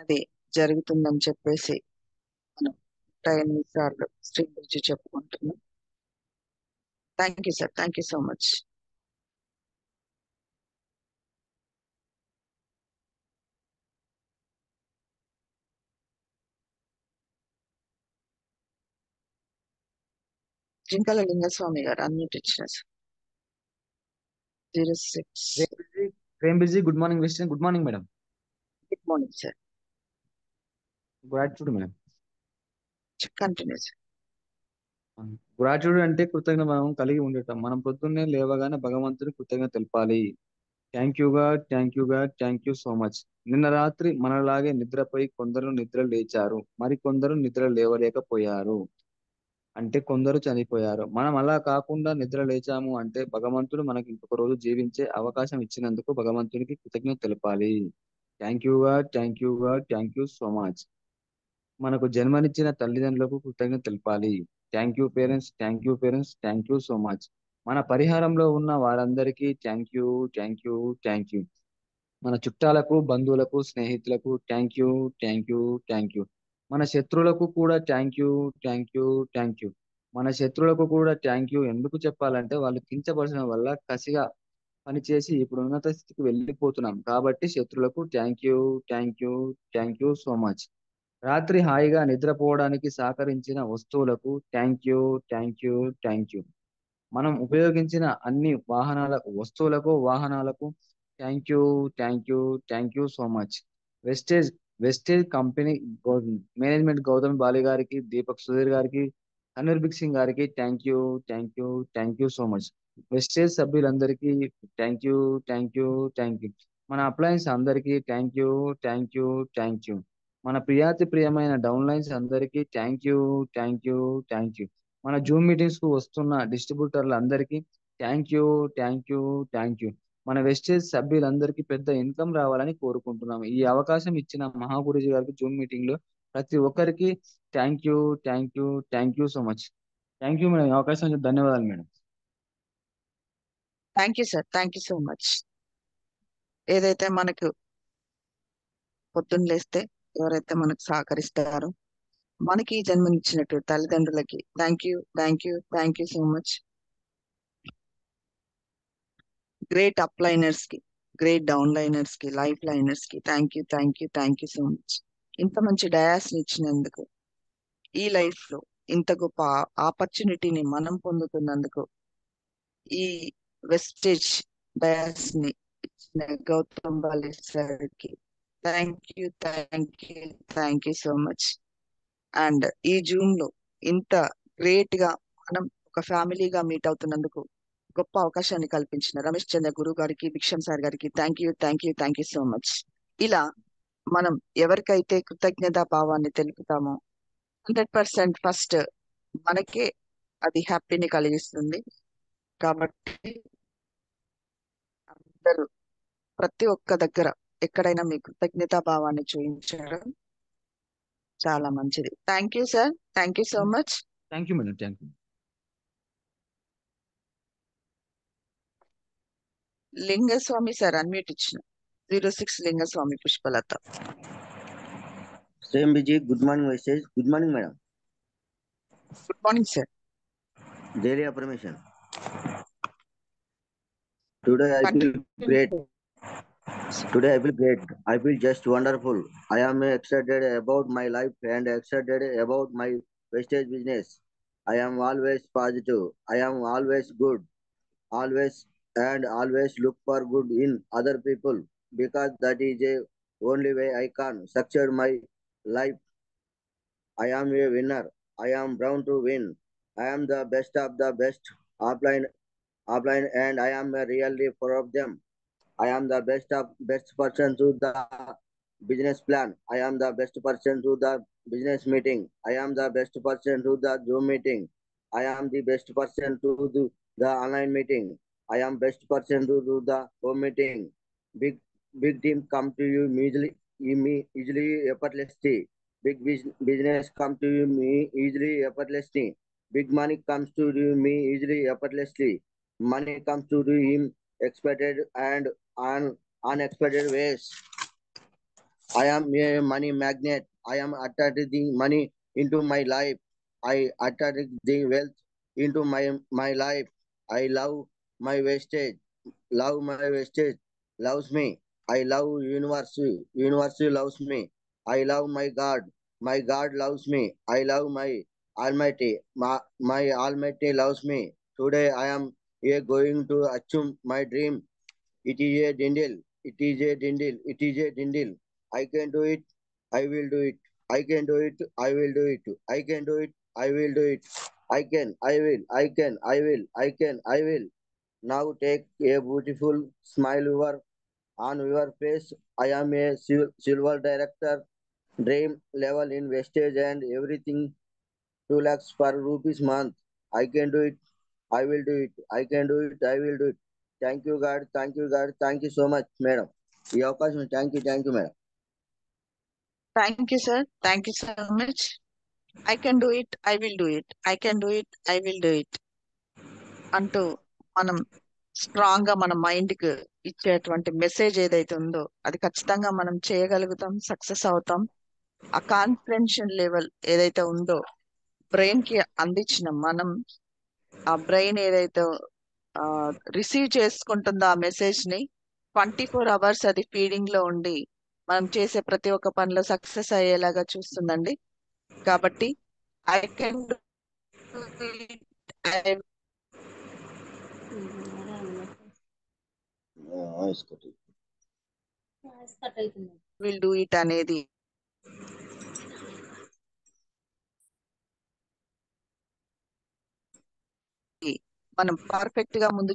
అది జరుగుతుందని చెప్పేసి మనం 10 సార్లు శ్రీ గురించి చెప్పుకుంటున్నాం. Thank you sir, thank you so much. Jinkala Lingaswamy garu unmute ఇచ్చిన sir. 06. Prem busy, good morning western. Good morning madam. Good morning sir. Gratitude madam. Continue sir. Gratitude అంటే కృతజ్ఞత మనం కలిగి ఉండటం. మనం పొద్దున్నే లేవగానే భగవంతుని కృతజ్ఞత తెలపాలి. Thank you God, thank you God, thank you so much. నిన్న రాత్రి మనలాగే నిద్రపోయి కొందరు నిద్ర లేచారు, మరికొందరు నిద్ర లేవలేకపోయారు, అంటే కొందరు చనిపోయారు. మనం అలా కాకుండా నిద్ర లేచాము అంటే భగవంతుడు మనకి ఇంకొక రోజు జీవించే అవకాశం ఇచ్చినందుకు భగవంతునికి కృతజ్ఞత తెలపాలి. Thank you God, thank you God, thank you so much. మనకు జన్మనిచ్చిన తల్లిదండ్రులకు కృతజ్ఞత తెలపాలి. Thank you parents, thank you parents, thank you so much. మన పరిహారంలో ఉన్న వారందరికీ thank you, thank you, thank you. మన చుట్టాలకు, బంధువులకు, స్నేహితులకు thank you, thank you, thank you. మన శత్రువులకు కూడా thank you, thank you, thank you. మన శత్రువులకు కూడా థ్యాంక్ యూ ఎందుకు చెప్పాలంటే వాళ్ళు కించపరచడం వల్ల కసిగా పనిచేసి ఇప్పుడు ఉన్నత స్థితికి వెళ్ళిపోతున్నాం. కాబట్టి శత్రువులకు thank you, thank you, thank you so much. రాత్రి హాయిగా నిద్రపోవడానికి సహకరించిన వస్తువులకు thank you, thank you, thank you. మనం ఉపయోగించిన అన్ని వాహనాలకు thank you, thank you, thank you so much. Vestige Vestige company management Gautam Bali గారికి, దీపక్ సుధీర్ గారికి, అనిర్భిక్ సింగ్ గారికి thank you, thank you, thank you so much. Vestige సభ్యులందరికీ thank you, thank you, thank you. మన అప్లయన్స్ అందరికీ thank you, thank you, thank you. మన ప్రియమైన down lines అందరికీ thank you, thank you, thank you. మన జూమ్ మీటింగ్స్ కు వస్తున్న డిస్ట్రిబ్యూటర్లు అందరికీ thank you, thank you, thank you. మన వెస్టేజ్ సభ్యులందరికీ పెద్ద ఇన్కమ్ రావాలని కోరుకుంటున్నాం. ఈ అవకాశం ఇచ్చిన మహాగురుజీ గారికి జూమ్ మీటింగ్ లో ప్రతి ఒక్కరికి thank you, thank you, thank you so much. Thank you madam. ఈ అవకాశం ఇచ్చిన ధన్యవాదాలు madam. Thank you sir, thank you so much. ఏదైతే మనకు పొద్దున్న లేస్తే ఎవరైతే మనకు సహకరిస్తారో, మనకి జన్మనిచ్చినట్టు తల్లిదండ్రులకి thank you, thank you, thank you so much. Great up liners కి, గ్రేట్ డౌన్ లైనర్స్ కి, లైఫ్ లైనర్స్ కి thank you, thank you, thank you so much. ఇంత మంచి డయాస్ ఇచ్చినందుకు, ఈ లైఫ్ లో ఇంత గొప్ప ఆపర్చునిటీని మనం పొందుతున్నందుకు, ఈ వెస్టేజ్ డయాస్ ని ఇచ్చిన గౌతమ్ బాలి సార్ కి thank you, thank you, thank you so much. And ఈ జూమ్ లో ఇంత గ్రేట్ గా మనం ఒక ఫ్యామిలీగా మీట్ అవుతున్నందుకు గొప్ప అవకాశాన్ని కల్పించిన రమేష్ చంద్ర గురువు గారికి, భిక్షం సార్ గారికి thank you, thank you, thank you so much. ఇలా మనం ఎవరికైతే కృతజ్ఞతా భావాన్ని తెలుపుతామో 100% ఫస్ట్ మనకే అది హ్యాపీని కలిగిస్తుంది. కాబట్టి అందరూ ప్రతి ఒక్క దగ్గర ఎక్కడైనా మీ కృతజ్ఞతా భావాన్ని చూపించడం చాలా మంచిది. Thank you sir, thank you so much. Thank you madam. Thank you. Lingaswamy sir unmute ఇచ్చిన 06 Lingaswamy Pushpalatha. Same busy. Good morning message. Good morning madam. Good morning sir. Daily affirmation. Today I feel great. Today I feel great. I feel just wonderful. I am excited about my life and excited about my vestige business. I am always positive. I am always good. Always and always look for good in other people because that is the only way I can succeed my life. I am a winner. I am bound to win. I am the best of the best offline and I am really proud of them. I am the best person to the business plan. I am the best person to the business meeting. I am the best person to the Zoom meeting. I am the best person to do the online meeting. I am best person to do the home meeting. Big team come to you easily effortlessly. Big business come to you me easily effortlessly. Big money comes to you me easily effortlessly. Money comes to him expected and unexpected ways. I am a money magnet. I am attracting money into my life. I attract the wealth into my life. I love my wastage. Love my wastage. Loves me. I love universe. Universe loves me. I love my God. My God loves me. I love my Almighty. My Almighty loves me. Today I am here going to achieve my dream. It is a dindle. It is a dindle. It is a dindle. I can do it. I will do it. I can do it. I will do it. I can do it. I will do it. I can. I will. I can. I will. I can. I will. Now take a beautiful smile on your face. I am a silver director. Dream level in wastage and everything 2 lakhs per rupees month. I can do it. I will do it. I can do it. I will do it. Thank you, God. Thank you, God. Thank you so much, madam. ఈ అవకాశం thank you madam. Thank you sir. Thank you so much. I can do it, I will do it, I can do it, I will do it అంటూ మనం strong గా మన mind కి ఇచ్చేటువంటి message ఏదైతే ఉందో అది ఖచ్చితంగా మనం చేయగలుగుతాం, సక్సెస్ అవుతాం. ఆ కాన్ఫిడెన్షియల్ లెవెల్ ఏదైతే ఉందో బ్రెయిన్ కి అందించిన మనం, ఆ బ్రెయిన్ ఏదైతే రిసీవ్ చేసుకుంటుందో ఆ మెసేజ్ ని 24 hours అది ఫీడింగ్ లో ఉండి మనం చేసే ప్రతి ఒక్క పనిలో సక్సెస్ అయ్యేలాగా చూస్తుందండి. కాబట్టి I can will do it అనేది మనం పర్ఫెక్ట్ గా ముందు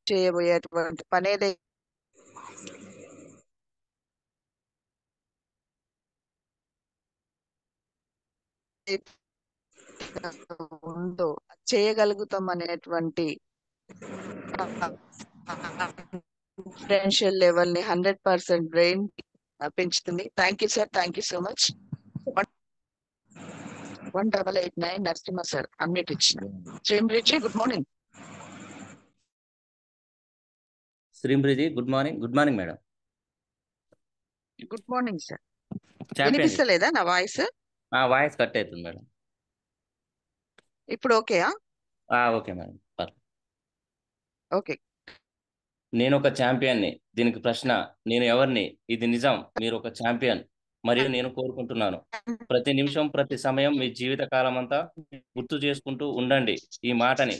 చేయబోయేటువంటి పని ఏదైతే ఉందో చేయగలుగుతాం అనేటువంటి కాన్ఫిడెన్షియల్ లెవెల్ ని 100% బ్రెయిన్ పెంచుతుంది. Thank you sir. Thank you so much. 1889 Narasimha sir unmute ఇచ్చిన. శ్రీమృజి గుడ్ మార్నింగ్. శ్రీమృజి good morning. Good morning madam. Good morning sir. Champion వినిపిస్తలేదా నా వాయిస్? వాయిస్ కట్ అవుతుంది మేడం. ఇప్పుడు ఓకేయా? Okay madam. ఓకే. నేను ఒక ఛాంపియన్ని. దీనికి ప్రశ్న, నేను ఎవరిని? ఇది నిజం. మీరు ఒక ఛాంపియన్ మరియు నేను కోరుకుంటున్నాను ప్రతి నిమిషం ప్రతి సమయం మీ జీవిత కాలం అంతా గుర్తు చేసుకుంటూ ఉండండి ఈ మాటని.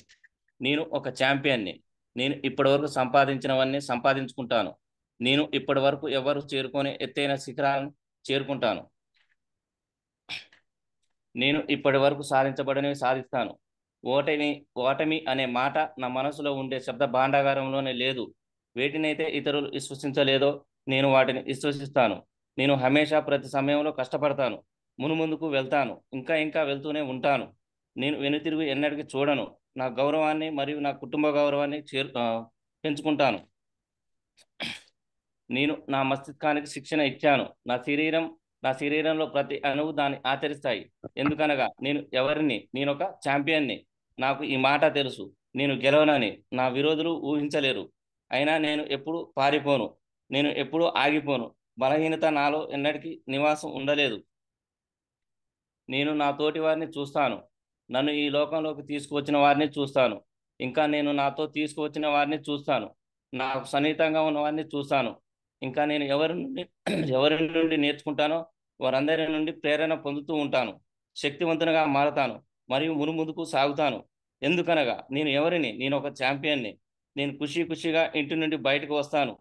నేను ఒక ఛాంపియన్ని. నేను ఇప్పటి వరకు సంపాదించినవన్నీ సంపాదించుకుంటాను. నేను ఇప్పటి వరకు ఎవరు చేరుకొని ఎత్తైన శిఖరాలను చేరుకుంటాను. నేను ఇప్పటి వరకు సాధించబడినవి సాధిస్తాను. ఓటమి అనే మాట నా మనసులో ఉండే శబ్ద భాండాగారంలోనే లేదు. వేటినైతే ఇతరులు విశ్వసించలేదో నేను వాటిని విశ్వసిస్తాను. నేను హమేషా ప్రతి సమయంలో కష్టపడతాను. మునుముందుకు వెళ్తాను. ఇంకా ఇంకా వెళ్తూనే ఉంటాను. నేను వెనుతిరుగు ఎన్నటికీ చూడను. నా గౌరవాన్ని మరియు నా కుటుంబ గౌరవాన్ని పెంచుకుంటాను. నేను నా మస్తిష్కానికి శిక్షణ ఇచ్చాను. నా శరీరంలో ప్రతి అణువు దాన్ని ఆచరిస్తాయి. ఎందుకనగా నేను ఎవరిని? నేను ఒక ఛాంపియన్ని. నాకు ఈ మాట తెలుసు. నేను గెలవనని నా విరోధులు ఊహించలేరు. అయినా నేను ఎప్పుడు పారిపోను. నేను ఎప్పుడూ ఆగిపోను. బలహీనత నాలో ఎన్నటికీ నివాసం ఉండలేదు. నేను నా తోటి వారిని చూస్తాను. నన్ను ఈ లోకంలోకి తీసుకువచ్చిన వారిని చూస్తాను. ఇంకా నేను నాతో తీసుకువచ్చిన వారిని చూస్తాను. నాకు సన్నిహితంగా ఉన్న వారిని చూస్తాను. ఇంకా నేను ఎవరి నుండి నేర్చుకుంటానో వారందరి నుండి ప్రేరణ పొందుతూ ఉంటాను. శక్తివంతునిగా మారతాను మరియు మునుముందుకు సాగుతాను. ఎందుకనగా నేను ఎవరిని? నేను ఒక ఛాంపియన్ని. నేను ఖుషిగా ఇంటి నుండి బయటకు వస్తాను.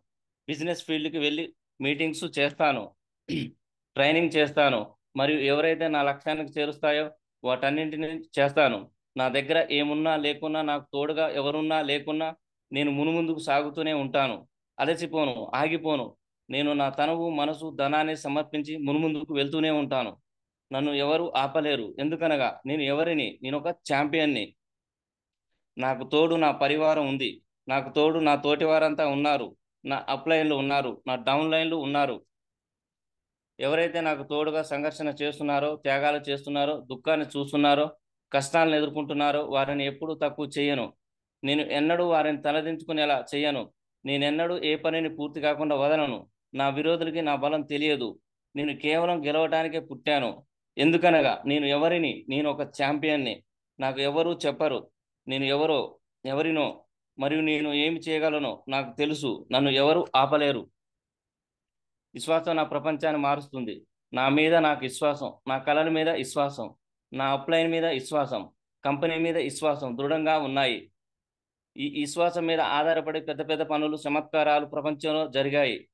బిజినెస్ ఫీల్డ్కి వెళ్ళి మీటింగ్స్ చేస్తాను, ట్రైనింగ్ చేస్తాను మరియు ఎవరైతే నా లక్ష్యానికి చేరుస్తాయో వాటన్నింటినీ చేస్తాను. నా దగ్గర ఏమున్నా లేకున్నా, నాకు తోడుగా ఎవరున్నా లేకున్నా నేను మునుముందుకు సాగుతూనే ఉంటాను. అలసిపోను, ఆగిపోను. నేను నా తనువు, మనసు, ధనాన్ని సమర్పించి మునుముందుకు వెళ్తూనే ఉంటాను. నన్ను ఎవరు ఆపలేరు. ఎందుకనగా నేను ఎవరిని? నేను ఒక ఛాంపియన్ని. నాకు తోడు నా పరివారం ఉంది. నాకు తోడు నా తోటి వారంతా ఉన్నారు. నా అప్ లైన్లు ఉన్నారు, నా డౌన్ లైన్లు ఉన్నారు. ఎవరైతే నాకు తోడుగా సంఘర్షణ చేస్తున్నారో, త్యాగాలు చేస్తున్నారో, దుఃఖాన్ని చూస్తున్నారో, కష్టాలను ఎదుర్కొంటున్నారో వారిని ఎప్పుడూ తక్కువ చేయను. నేను ఎన్నడూ వారిని తలదించుకునేలా చేయను. నేనెన్నడూ ఏ పనిని పూర్తి కాకుండా వదలను. నా విరోధులకి నా బలం తెలియదు. నేను కేవలం గెలవటానికే పుట్టాను. ఎందుకనగా నేను ఎవరిని? నేను ఒక ఛాంపియన్ని. నాకు ఎవరూ చెప్పరు నేను ఎవరినో, మరియు నేను ఏమి చేయగలనో నాకు తెలుసు. నన్ను ఎవరు ఆపలేరు. విశ్వాసం నా ప్రపంచాన్ని మారుస్తుంది. నా మీద నాకు విశ్వాసం, నా కళల మీద విశ్వాసం, నా అప్లైన్ మీద విశ్వాసం, కంపెనీ మీద విశ్వాసం దృఢంగా ఉన్నాయి. ఈ విశ్వాసం మీద ఆధారపడి పెద్ద పెద్ద పనులు, చమత్కారాలు ప్రపంచంలో జరిగాయి.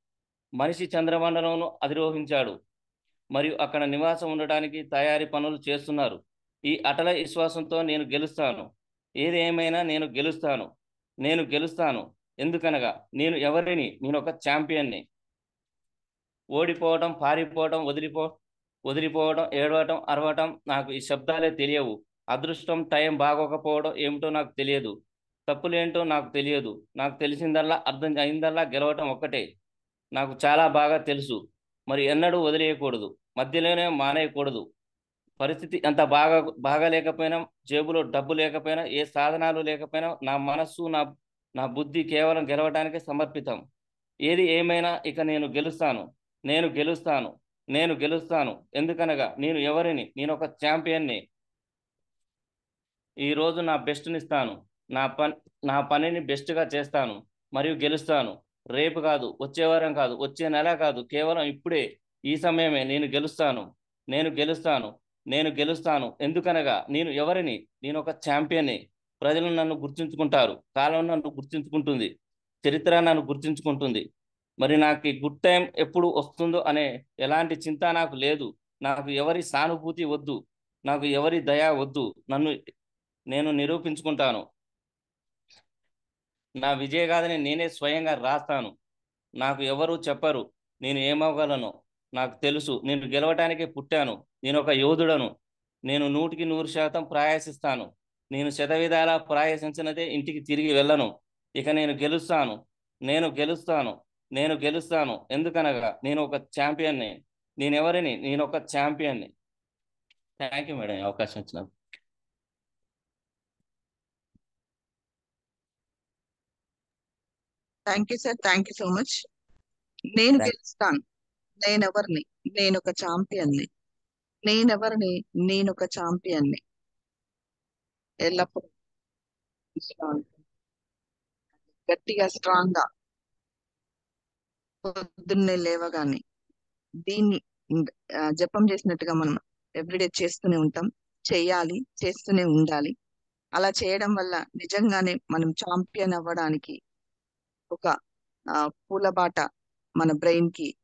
మనిషి చంద్రమండలంను అధిరోహించాడు మరియు అక్కడ నివాసం ఉండడానికి తయారీ పనులు చేస్తున్నారు. ఈ అటల విశ్వాసంతో నేను గెలుస్తాను. ఏది ఏమైనా నేను గెలుస్తాను. నేను గెలుస్తాను. ఎందుకనగా నేను ఎవరిని? నేను ఒక ఛాంపియన్ని. ఓడిపోవడం, పారిపోవడం, వదిలిపోవడం, ఏడవటం, అరవటం నాకు ఈ శబ్దాలే తెలియవు. అదృష్టం, టైం బాగోకపోవడం ఏమిటో నాకు తెలియదు. తప్పులేంటో నాకు తెలియదు. నాకు తెలిసిందల్లా, అర్థం అయిందల్లా గెలవటం ఒక్కటే. నాకు చాలా బాగా తెలుసు. మరి ఎన్నడూ వదిలేయకూడదు, మధ్యలోనే మానేయకూడదు. పరిస్థితి ఎంత బాగా లేకపోయినా, జేబులో డబ్బు లేకపోయినా, ఏ సాధనాలు లేకపోయినా, నా మనస్సు, నా బుద్ధి కేవలం గెలవడానికే సమర్పితం. ఏది ఏమైనా ఇక నేను గెలుస్తాను. నేను గెలుస్తాను. నేను గెలుస్తాను. ఎందుకనగా నేను ఎవరిని? నేను ఒక ఛాంపియన్ని. ఈరోజు నా బెస్ట్నిస్తాను. నా పనిని బెస్ట్గా చేస్తాను మరియు గెలుస్తాను. రేపు కాదు, వచ్చే వారం కాదు, వచ్చే నెల కాదు, కేవలం ఇప్పుడే, ఈ సమయమే నేను గెలుస్తాను. నేను గెలుస్తాను. నేను గెలుస్తాను. ఎందుకనగా నేను ఎవరిని? నేను ఒక ఛాంపియన్ని. ప్రజలు నన్ను గుర్తుంచుకుంటారు. కాలం నన్ను గుర్తుంచుకుంటుంది. చరిత్ర నన్ను గుర్తుంచుకుంటుంది. మరి నాకు ఈ గుడ్ టైం ఎప్పుడు వస్తుందో అనే ఎలాంటి చింత నాకు లేదు. నాకు ఎవరి సానుభూతి వద్దు. నాకు ఎవరి దయ వద్దు. నేను నిరూపించుకుంటాను. నా విజయగాథని నేనే స్వయంగా రాస్తాను. నాకు ఎవరు చెప్పరు నేను ఏమవ్వగలను. నాకు తెలుసు. నేను గెలవటానికే పుట్టాను. నేను ఒక యోధుడను. నేను 100% ప్రయాసిస్తాను. నేను శతవిధాలా ప్రయాసించినదే ఇంటికి తిరిగి వెళ్ళను. ఇక నేను గెలుస్తాను. నేను గెలుస్తాను. నేను గెలుస్తాను. ఎందుకనగా నేను ఒక ఛాంపియన్ని. నేనెవరిని? నేను ఒక ఛాంపియన్ని. థ్యాంక్ యూ మేడం, ఈ అవకాశం ఇచ్చినందుకు. Thank you sir, thank you so much. నేను Thank- గెలుస్తాను. నేనెవరిని? నేను ఒక ఛాంపియన్ని. నేనెవరిని? నేను ఒక ఛాంపియన్ని. ఎల్లప్పుడూ గట్టిగా, స్ట్రాంగ్ గా పొద్దున్నే లేవగానే దీన్ని జపం చేసినట్టుగా మనం ఎవ్రీడే చేస్తూనే ఉంటాం. చేయాలి, చేస్తూనే ఉండాలి. అలా చేయడం వల్ల నిజంగానే మనం ఛాంపియన్ అవ్వడానికి ఒక పూలబాట మన బ్రెయిన్ కి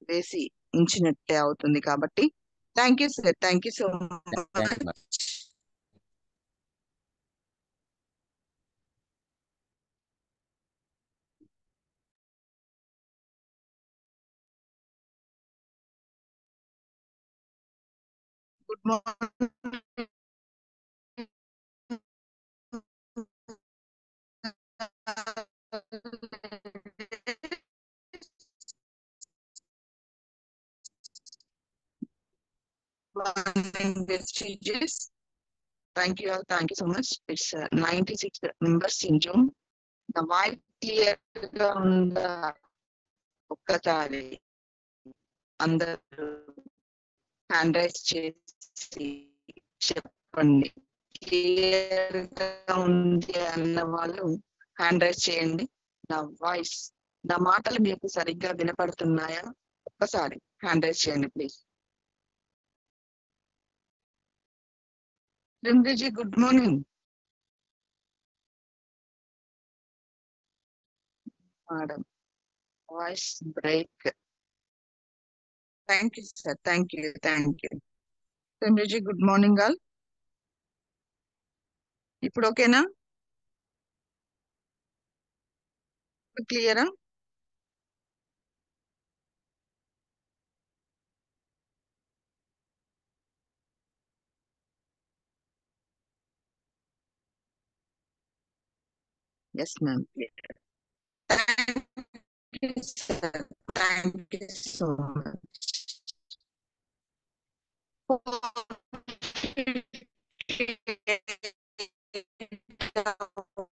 వేసి ఉంచినట్టే అవుతుంది. కాబట్టి thank you sir, thank you so Thank you, ma'am. Much. Good morning. Thank you all. Thank you so much. It's 96 members in Zoom. The voice clear గా ఉందా? ఒక్కసారి అందరూ హ్యాండ్ రైజ్ చేసి చెప్పండి. క్లియర్ గా ఉంది అన్న వాళ్ళు హ్యాండ్ రైజ్ చేయండి. నా మాటలు మీకు సరిగ్గా వినపడుతున్నాయా? ఒక్కసారి హ్యాండ్ రైజ్ చేయండి ప్లీజ్. రింద్రజీ, good morning. Madam, voice break. Thank you sir, thank you. రింద్రజీ, గుడ్ మార్నింగ్ ఆల్. ఇప్పుడు ఓకేనా? క్లియరా? Yes ma'am. Thank you, sir. Thank you so much.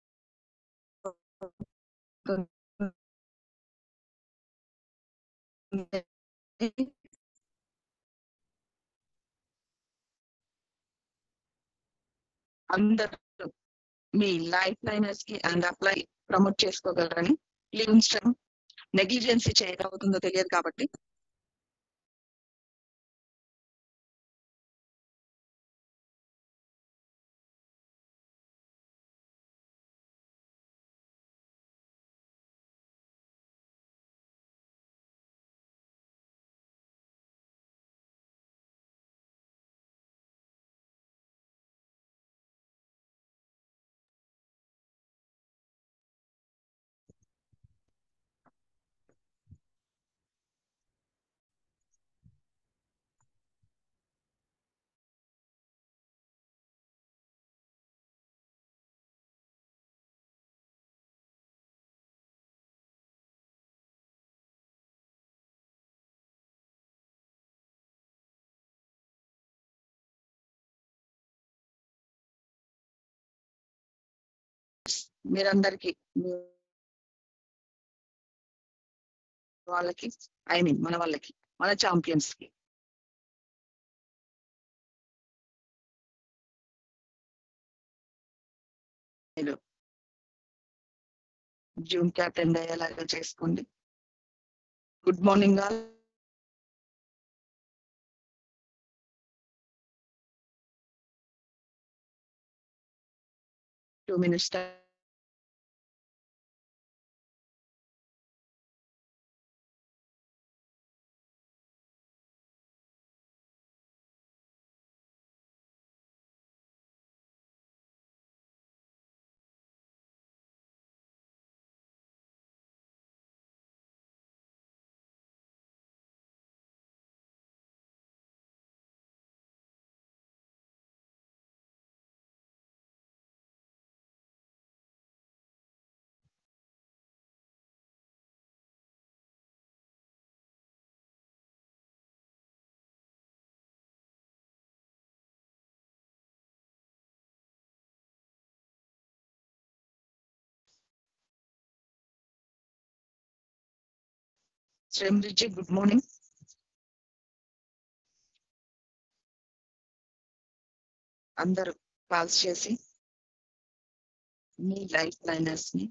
అందరూ మీ లైఫ్ లైనర్స్ కి అండ్ అప్లై ప్రమోట్ చేసుకోగలరని లివింగ్స్టన్ నెగ్లిజెన్సీ చేయగలుగుతుందో తెలియదు కాబట్టి మీరందరికి వాళ్ళకి ఐ మీన్ మన వాళ్ళకి మన ఛాంపియన్స్ కి మీరు జూమ్ కి అటెండ్ అయ్యేలాగా చేసుకోండి. Good morning all. Two minutes time. Srimriji, good morning. అందరూ కాల్స్ చేసి మీ లైఫ్ లైనర్స్ ని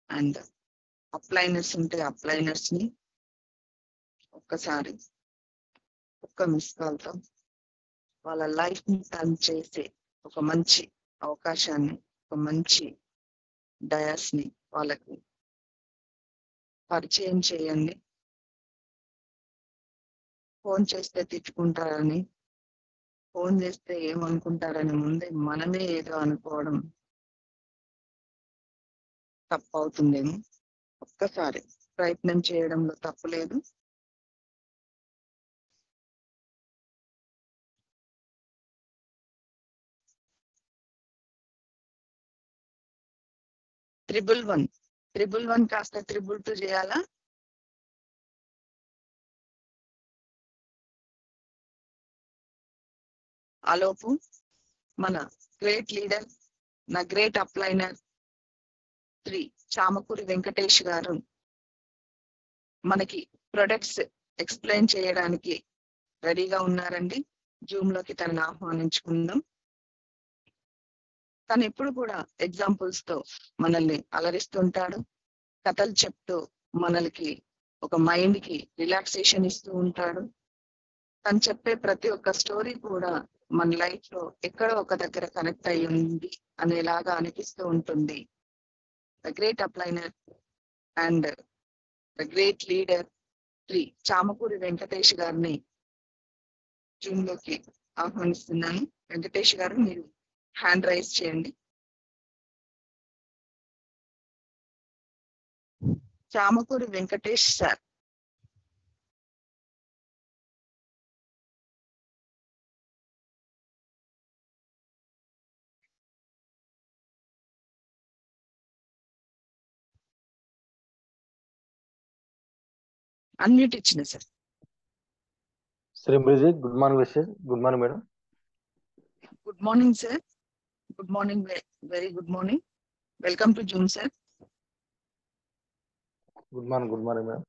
అండ్ అప్లైనర్స్ ఉంటే అప్లైనర్స్ ని ఒక్కసారి ఒక్క మిస్ కాల్ తో వాళ్ళ లైఫ్ ని టర్న్ చేసే ఒక మంచి అవకాశాన్ని, ఒక మంచి డయాస్ ని వాళ్ళకి పరిచయం చేయండి. ఫోన్ చేస్తే తిట్టుకుంటారని, ఫోన్ చేస్తే ఏమనుకుంటారని ముందే మనమే ఏదో అనుకోవడం తప్పు అవుతుందేమో. ఒక్కసారి ప్రయత్నం చేయడంలో తప్పు లేదు. త్రిబుల్ వన్ కాస్త 222 చేయాలా? ఆలోపు మన గ్రేట్ లీడర్, నా గ్రేట్ అప్లైనర్ శ్రీ చామకూరి వెంకటేష్ గారు మనకి ప్రొడక్ట్స్ ఎక్స్ప్లెయిన్ చేయడానికి రెడీగా ఉన్నారండి. జూమ్ లోకి తనని ఆహ్వానించుకుందాం. తను ఎప్పుడు కూడా ఎగ్జాంపుల్స్ తో మనల్ని అలరిస్తుంటాడు. కథలు చెప్తూ మనకి ఒక మైండ్ కి రిలాక్సేషన్ ఇస్తూ ఉంటాడు. తను చెప్పే ప్రతి ఒక్క స్టోరీ కూడా మన లైఫ్ లో ఎక్కడో ఒక దగ్గర కనెక్ట్ అయి ఉంది అనేలాగా అనిపిస్తూ ఉంటుంది. The great upliner and the great leader Shri Chamakuri Venkatesh గారిని జూమ్ లోకి ఆహ్వానిస్తున్నాను. వెంకటేష్ గారు, మీరు హ్యాండ్ రైజ్ చేయండి. చామకూరి వెంకటేష్ సార్. అన్మ్యూట్ ఇచ్చిన sir. Srimriji, good morning, wishes. Good morning, madam. Good morning sir. Good morning, very good morning. Welcome to Zoom sir. Good morning madam.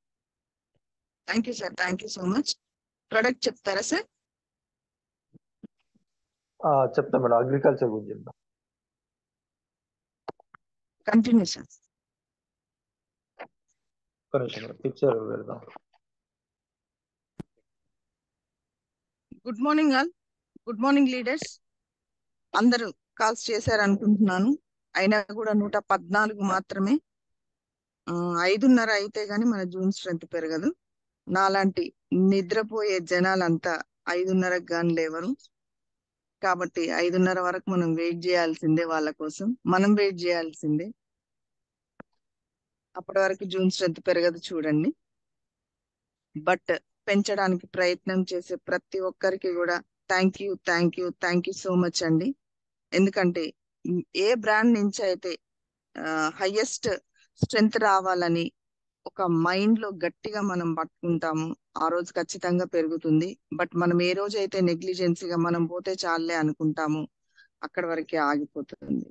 Thank you sir, thank you so much. Product చెప్తారా sir? చెప్తా madam, agriculture గురించి చెప్తాం. Continue sir. ఒక్క నిమిషం madam, picture పెడదాం. Good morning all, good morning leaders. అందరూ calls చేశారు అనుకుంటున్నాను, అయినా కూడా 114 మాత్రమే. 5:30 అయితే గానీ మన జూన్ స్ట్రెంత్ పెరగదు. నాలాంటి నిద్రపోయే జనాలంతా 5:30కు గాని లేవరు. కాబట్టి 5:30 వరకు మనం వెయిట్ చేయాల్సిందే, వాళ్ళ కోసం మనం వెయిట్ చేయాల్సిందే. అప్పటి వరకు జూన్ స్ట్రెంత్ పెరగదు చూడండి. బట్ పెంచడానికి ప్రయత్నం చేసే ప్రతి ఒక్కరికి కూడా thank you, thank you, thank you so much అండి. ఎందుకంటే ఏ బ్రాండ్ నుంచి అయితే హైయెస్ట్ స్ట్రెంత్ రావాలని ఒక మైండ్ లో గట్టిగా మనం పట్టుకుంటాము, ఆ రోజు ఖచ్చితంగా పెరుగుతుంది. బట్ మనం ఏ రోజు అయితే నెగ్లిజెన్సీగా మనం పోతే చాలే అనుకుంటాము, అక్కడ వరకే ఆగిపోతుంది.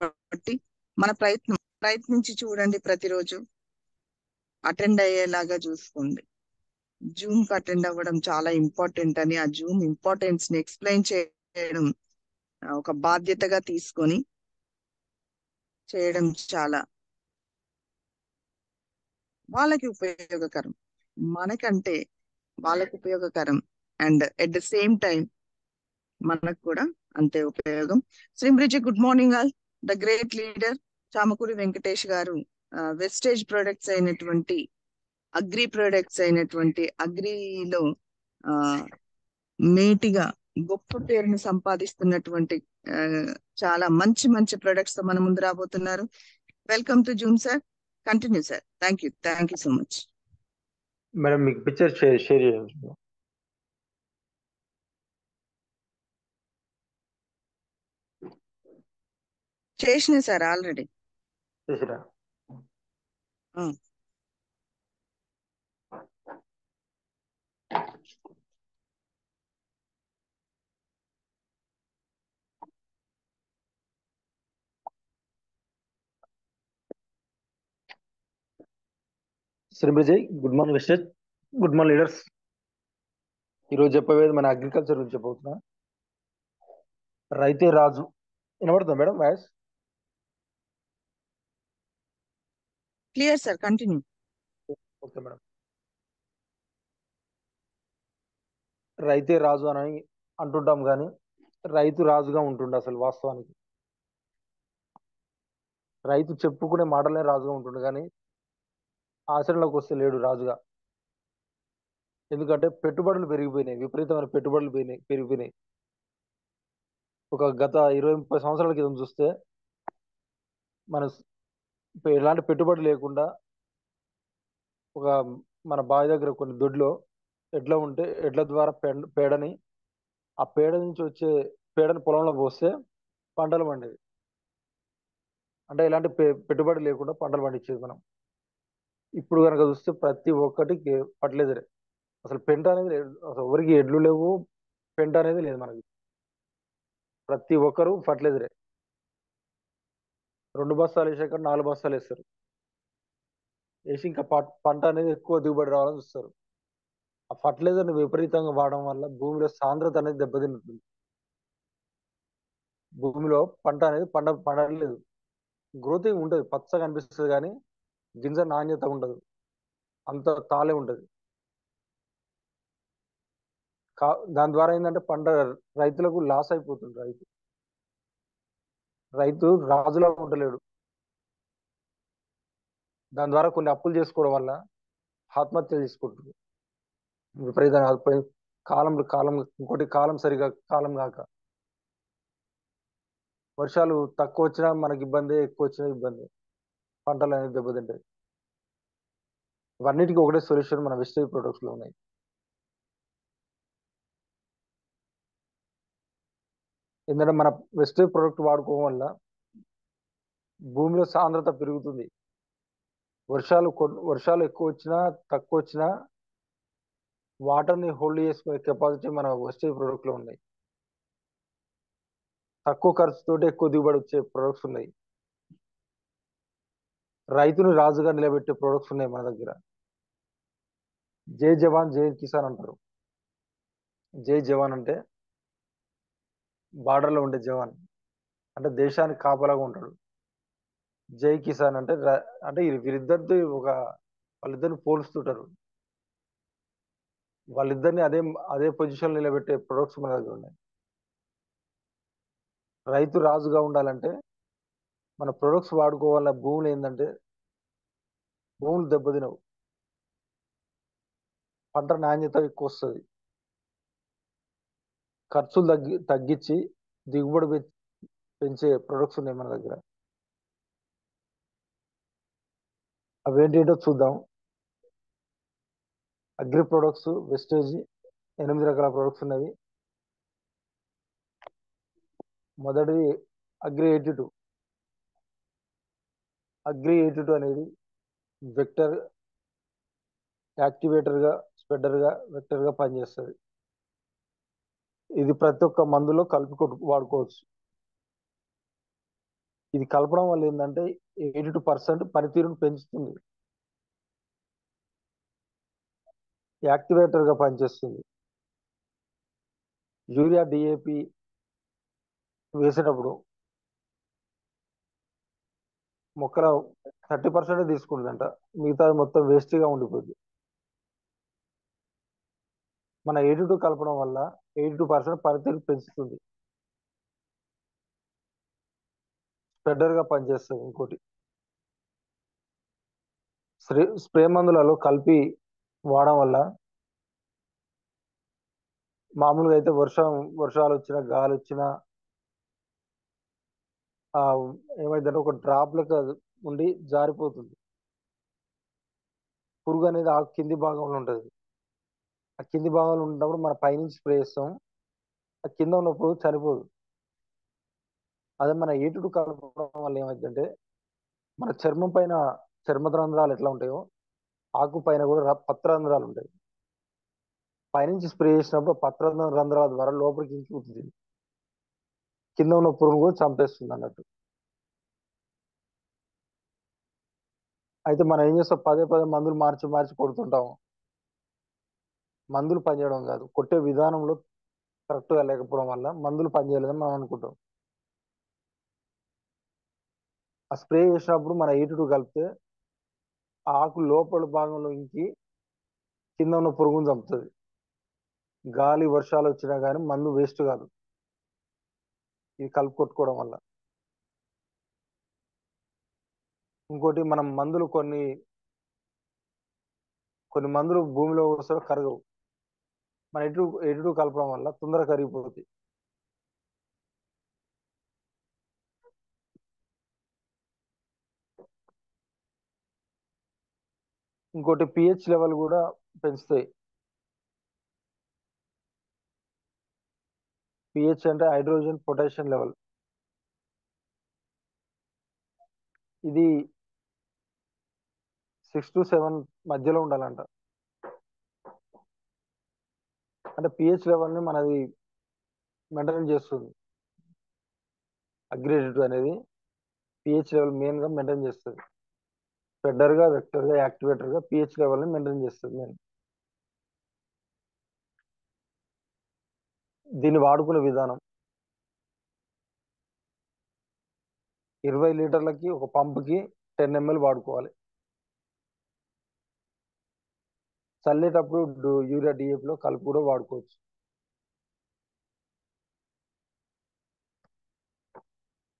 కాబట్టి మన ప్రయత్నించి చూడండి, ప్రతిరోజు అటెండ్ అయ్యేలాగా చూసుకోండి. జూమ్ కి అటెండ్ అవ్వడం చాలా ఇంపార్టెంట్ అని, ఆ జూమ్ ఇంపార్టెన్స్ ని ఎక్స్ప్లెయిన్ చేయడం ఒక బాధ్యతగా తీసుకొని చేయడం చాలా వాళ్ళకి ఉపయోగకరం, మనకంటే వాళ్ళకి ఉపయోగకరం. And at the same time మనకు కూడా అంతే ఉపయోగం. శ్రీబ్రిజి, good morning all. The great leader Chamakuri Venkatesh garu Vestige products అయినటువంటి అగ్రిలో మేటిగా గొప్ప పేరును సంపాదిస్తున్నటువంటి చాలా మంచి మంచి ప్రొడక్ట్స్ తో మన ముందు రాబోతున్నారు. Welcome to Zoom sir, continue sir. Thank you so much. Madam మీకు పిక్చర్ షేర్ చేయండి. చేసిన సార్ ఆల్రెడీ. చేసిరా? శ్రీబ్రిజయ్, good morning Vishwesh, good morning leaders. ఈరోజు చెప్పబోయేది మన అగ్రికల్చర్ గురించి చెప్పబోతున్నా. రైతే రాజు. వినబడుతుందా madam voice? Clear sir, continue. Okay madam. రైతే రాజు అని అంటుంటాం కానీ రైతు రాజుగా ఉంటుండే. అసలు వాస్తవానికి రైతు చెప్పుకునే మాటలనే రాజుగా ఉంటుండే, కానీ ఆచరణలోకి వస్తే లేడు రాజుగా. ఎందుకంటే పెట్టుబడులు పెరిగిపోయినాయి, విపరీతమైన పెట్టుబడులు పెరిగిపోయినాయి. ఒక గత 20-30 సంవత్సరాల క్రితం చూస్తే మన ఎలాంటి పెట్టుబడి లేకుండా ఒక మన బావి దగ్గర కొన్ని దొడ్లో ఎడ్ల ఉంటే ఎడ్ల ద్వారా పేడని, ఆ పేడ నుంచి వచ్చే పేడని పొలంలో పోస్తే పంటలు పండేది. అంటే ఇలాంటి పెట్టుబడి లేకుండా పంటలు పండించేది మనం. ఇప్పుడు కనుక చూస్తే ప్రతి ఒక్కటికి ఫర్టిలైజరే. అసలు పెంట అనేది లేదు, అసలు ఎవరికి ఎడ్లు లేవు, పెంట అనేది లేదు మనకి. ప్రతి ఒక్కరు ఫర్టిలైజరే. 2 బస్తాలు వేసాక 4 బస్తాలు వేస్తారు, వేసి ఇంకా పంట అనేది ఎక్కువ దిగుబడి రావాలని చూస్తారు. ఆ ఫర్టిలైజర్ని విపరీతంగా వాడడం వల్ల భూమిలో సాంద్రత అనేది దెబ్బతింటుంది. భూమిలో పంట అనేది పండలేదు. గ్రోతింగ్ ఉంటుంది, పచ్చగా అనిపిస్తుంది, కానీ గింజ నాణ్యత ఉండదు, అంత తాళే ఉంటుంది. దాని ద్వారా ఏంటంటే రైతులకు లాస్ అయిపోతుంది. రైతు రాజులా ఉండలేడు. దాని ద్వారా కొన్ని అప్పులు చేసుకోవడం వల్ల ఆత్మహత్యలు చేసుకుంటుంది. విపరీతంగా ఇంకోటి కాలం సరిగా కాలం కాక వర్షాలు తక్కువ వచ్చినా మనకి ఇబ్బంది, ఎక్కువ వచ్చినా ఇబ్బంది, పంటలు అనేది దెబ్బతింటాయి. ఇవన్నిటికీ ఒకటే సొల్యూషన్ మన వెస్టేజ్ ప్రొడక్ట్స్ లో ఉన్నాయి. ఎందుకంటే మన వెస్టేజ్ ప్రొడక్ట్ వాడుకోవడం వల్ల భూమిలో సాంద్రత పెరుగుతుంది. వర్షాలు ఎక్కువ వచ్చినా తక్కువ వచ్చినా వాటర్ని హోల్డ్ చేసుకునే కెపాసిటీ మన వెస్టేజ్ ప్రొడక్ట్ లో ఉన్నాయి. తక్కువ ఖర్చుతోటి ఎక్కువ దిగుబడి వచ్చే ప్రొడక్ట్స్ ఉన్నాయి. రైతుని రాజుగా నిలబెట్టే ప్రొడక్ట్స్ ఉన్నాయి మన దగ్గర. జై జవాన్ జై కిసాన్ అంటారు. జై జవాన్ అంటే బార్డర్ లో ఉండే జవాన్, అంటే దేశానికి కాపలాగా ఉంటాడు. జై కిసాన్ అంటే అంటే వీరిద్దరితో వాళ్ళిద్దరిని పోలుస్తుంటారు. వాళ్ళిద్దరిని అదే పొజిషన్ నిలబెట్టే ప్రొడక్ట్స్ మన దగ్గర ఉన్నాయి. రైతు రాజుగా ఉండాలంటే మన ప్రొడక్ట్స్ వాడుకోవాల. భూములు ఏంటంటే భూములు దెబ్బతినవు, పంట నాణ్యత ఎక్కువ వస్తుంది, ఖర్చులు తగ్గించి దిగుబడి పెంచే ప్రొడక్ట్స్ ఉన్నాయి మన దగ్గర. అవేంటో చూద్దాం. అగ్రి ప్రొడక్ట్స్ వెస్టేజ్ 8 రకాల ప్రొడక్ట్స్ ఉన్నవి. మొదటిది అగ్రి 82. అగ్రి 82 అనేది వెక్టర్ యాక్టివేటర్ గా, స్ప్రెడర్ గా, వెక్టర్ గా పనిచేస్తుంది. ఇది ప్రతి ఒక్క మందులో కలిపి వాడుకోవచ్చు. ఇది కలపడం వల్ల ఏంటంటే 82% పనితీరును పెంచుతుంది, యాక్టివేటర్ గా పనిచేస్తుంది. యూరియా డిఏపి వేసేటప్పుడు మొక్కల 30% తీసుకుంటుందంట, మిగతా మొత్తం వేస్ట్ గా ఉండిపోద్ది. మన 82 కలపడం వల్ల 82% పనితీరు పెంచుతుంది, స్ప్రెడర్ గా పనిచేస్తుంది. ఇంకోటి స్ప్రే మందులలో కలిపి వాడడం వల్ల మామూలుగా అయితే వర్షాలు వచ్చినా గాలి వచ్చినా ఏమైందంటే ఒక డ్రాప్ లెక్క ఉండి జారిపోతుంది. పురుగు అనేది ఆ కింది భాగంలో ఉంటుంది. ఆ కింది భాగంలో ఉన్నప్పుడు మన పైనుంచి స్ప్రే చేస్తాం, ఆ కింద ఉన్న పురుగు చనిపోదు. అదే మన 82 కలపడం వల్ల ఏమైందంటే మన చర్మం పైన చర్మ రంధ్రాలు ఎట్లా ఉంటాయో ఆకు పైన కూడా పత్ర రంధ్రాలు ఉంటాయి. పైనుంచి స్ప్రే చేసినప్పుడు పత్ర రంధ్రాల ద్వారా లోపలికి ఇంకిపోతుంది, కింద ఉన్న పురుగు కూడా చంపేస్తుంది అన్నట్టు. అయితే మనం ఏం చేస్తాం, పదే మందులు మార్చి మార్చి కొడుతుంటాం. మందులు పనిచేయడం కాదు, కొట్టే విధానంలో కరెక్ట్గా లేకపోవడం వల్ల మందులు పనిచేయలేదని మనం అనుకుంటాం. ఆ స్ప్రే చేసినప్పుడు మన 82 కలిపితే ఆకు లోపల భాగంలో ఇంకి కింద ఉన్న పురుగును చంపుతుంది. గాలి వర్షాలు వచ్చినా కానీ మందు వేస్ట్ కాదు, ఇది కలిపి కొట్టుకోవడం వల్ల. ఇంకోటి మనం మందులు కొన్ని మందులు భూమిలో వస్తే కరగవు, మన 82 కలపడం వల్ల తొందరగా కరిగిపోతుంది. ఇంకోటి పిహెచ్ లెవెల్ కూడా పెంచుతాయి. పిహెచ్ అంటే హైడ్రోజన్ పొటాషియం లెవెల్. ఇది 6 to 7 మధ్యలో ఉండాలంట. అంటే పిహెచ్ లెవెల్ని మనది మెయింటైన్ చేస్తుంది. అగ్రి 82 అనేది పిహెచ్ లెవెల్ మెయిన్గా మెయింటైన్ చేస్తుంది. స్ప్రెడర్గా, వెక్టర్గా, యాక్టివేటర్గా పిహెచ్ లెవెల్ని మెయింటైన్ చేస్తుంది మెయిన్. దీన్ని వాడుకునే విధానం 20 లీటర్లకి ఒక పంపుకి 10 ml వాడుకోవాలి. చల్లేటప్పుడు యూరియా డిఏపిలో కలిపి కూడా వాడుకోవచ్చు.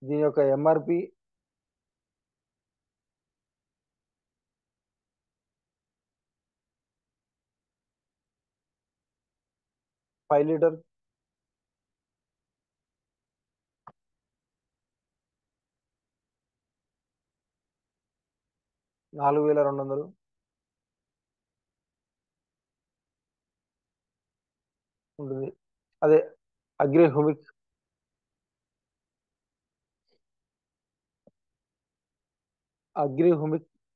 దీని యొక్క ఎంఆర్పి లీటర్ $4,200 ఉంటుంది. అదే అగ్రి హ్యూమిక్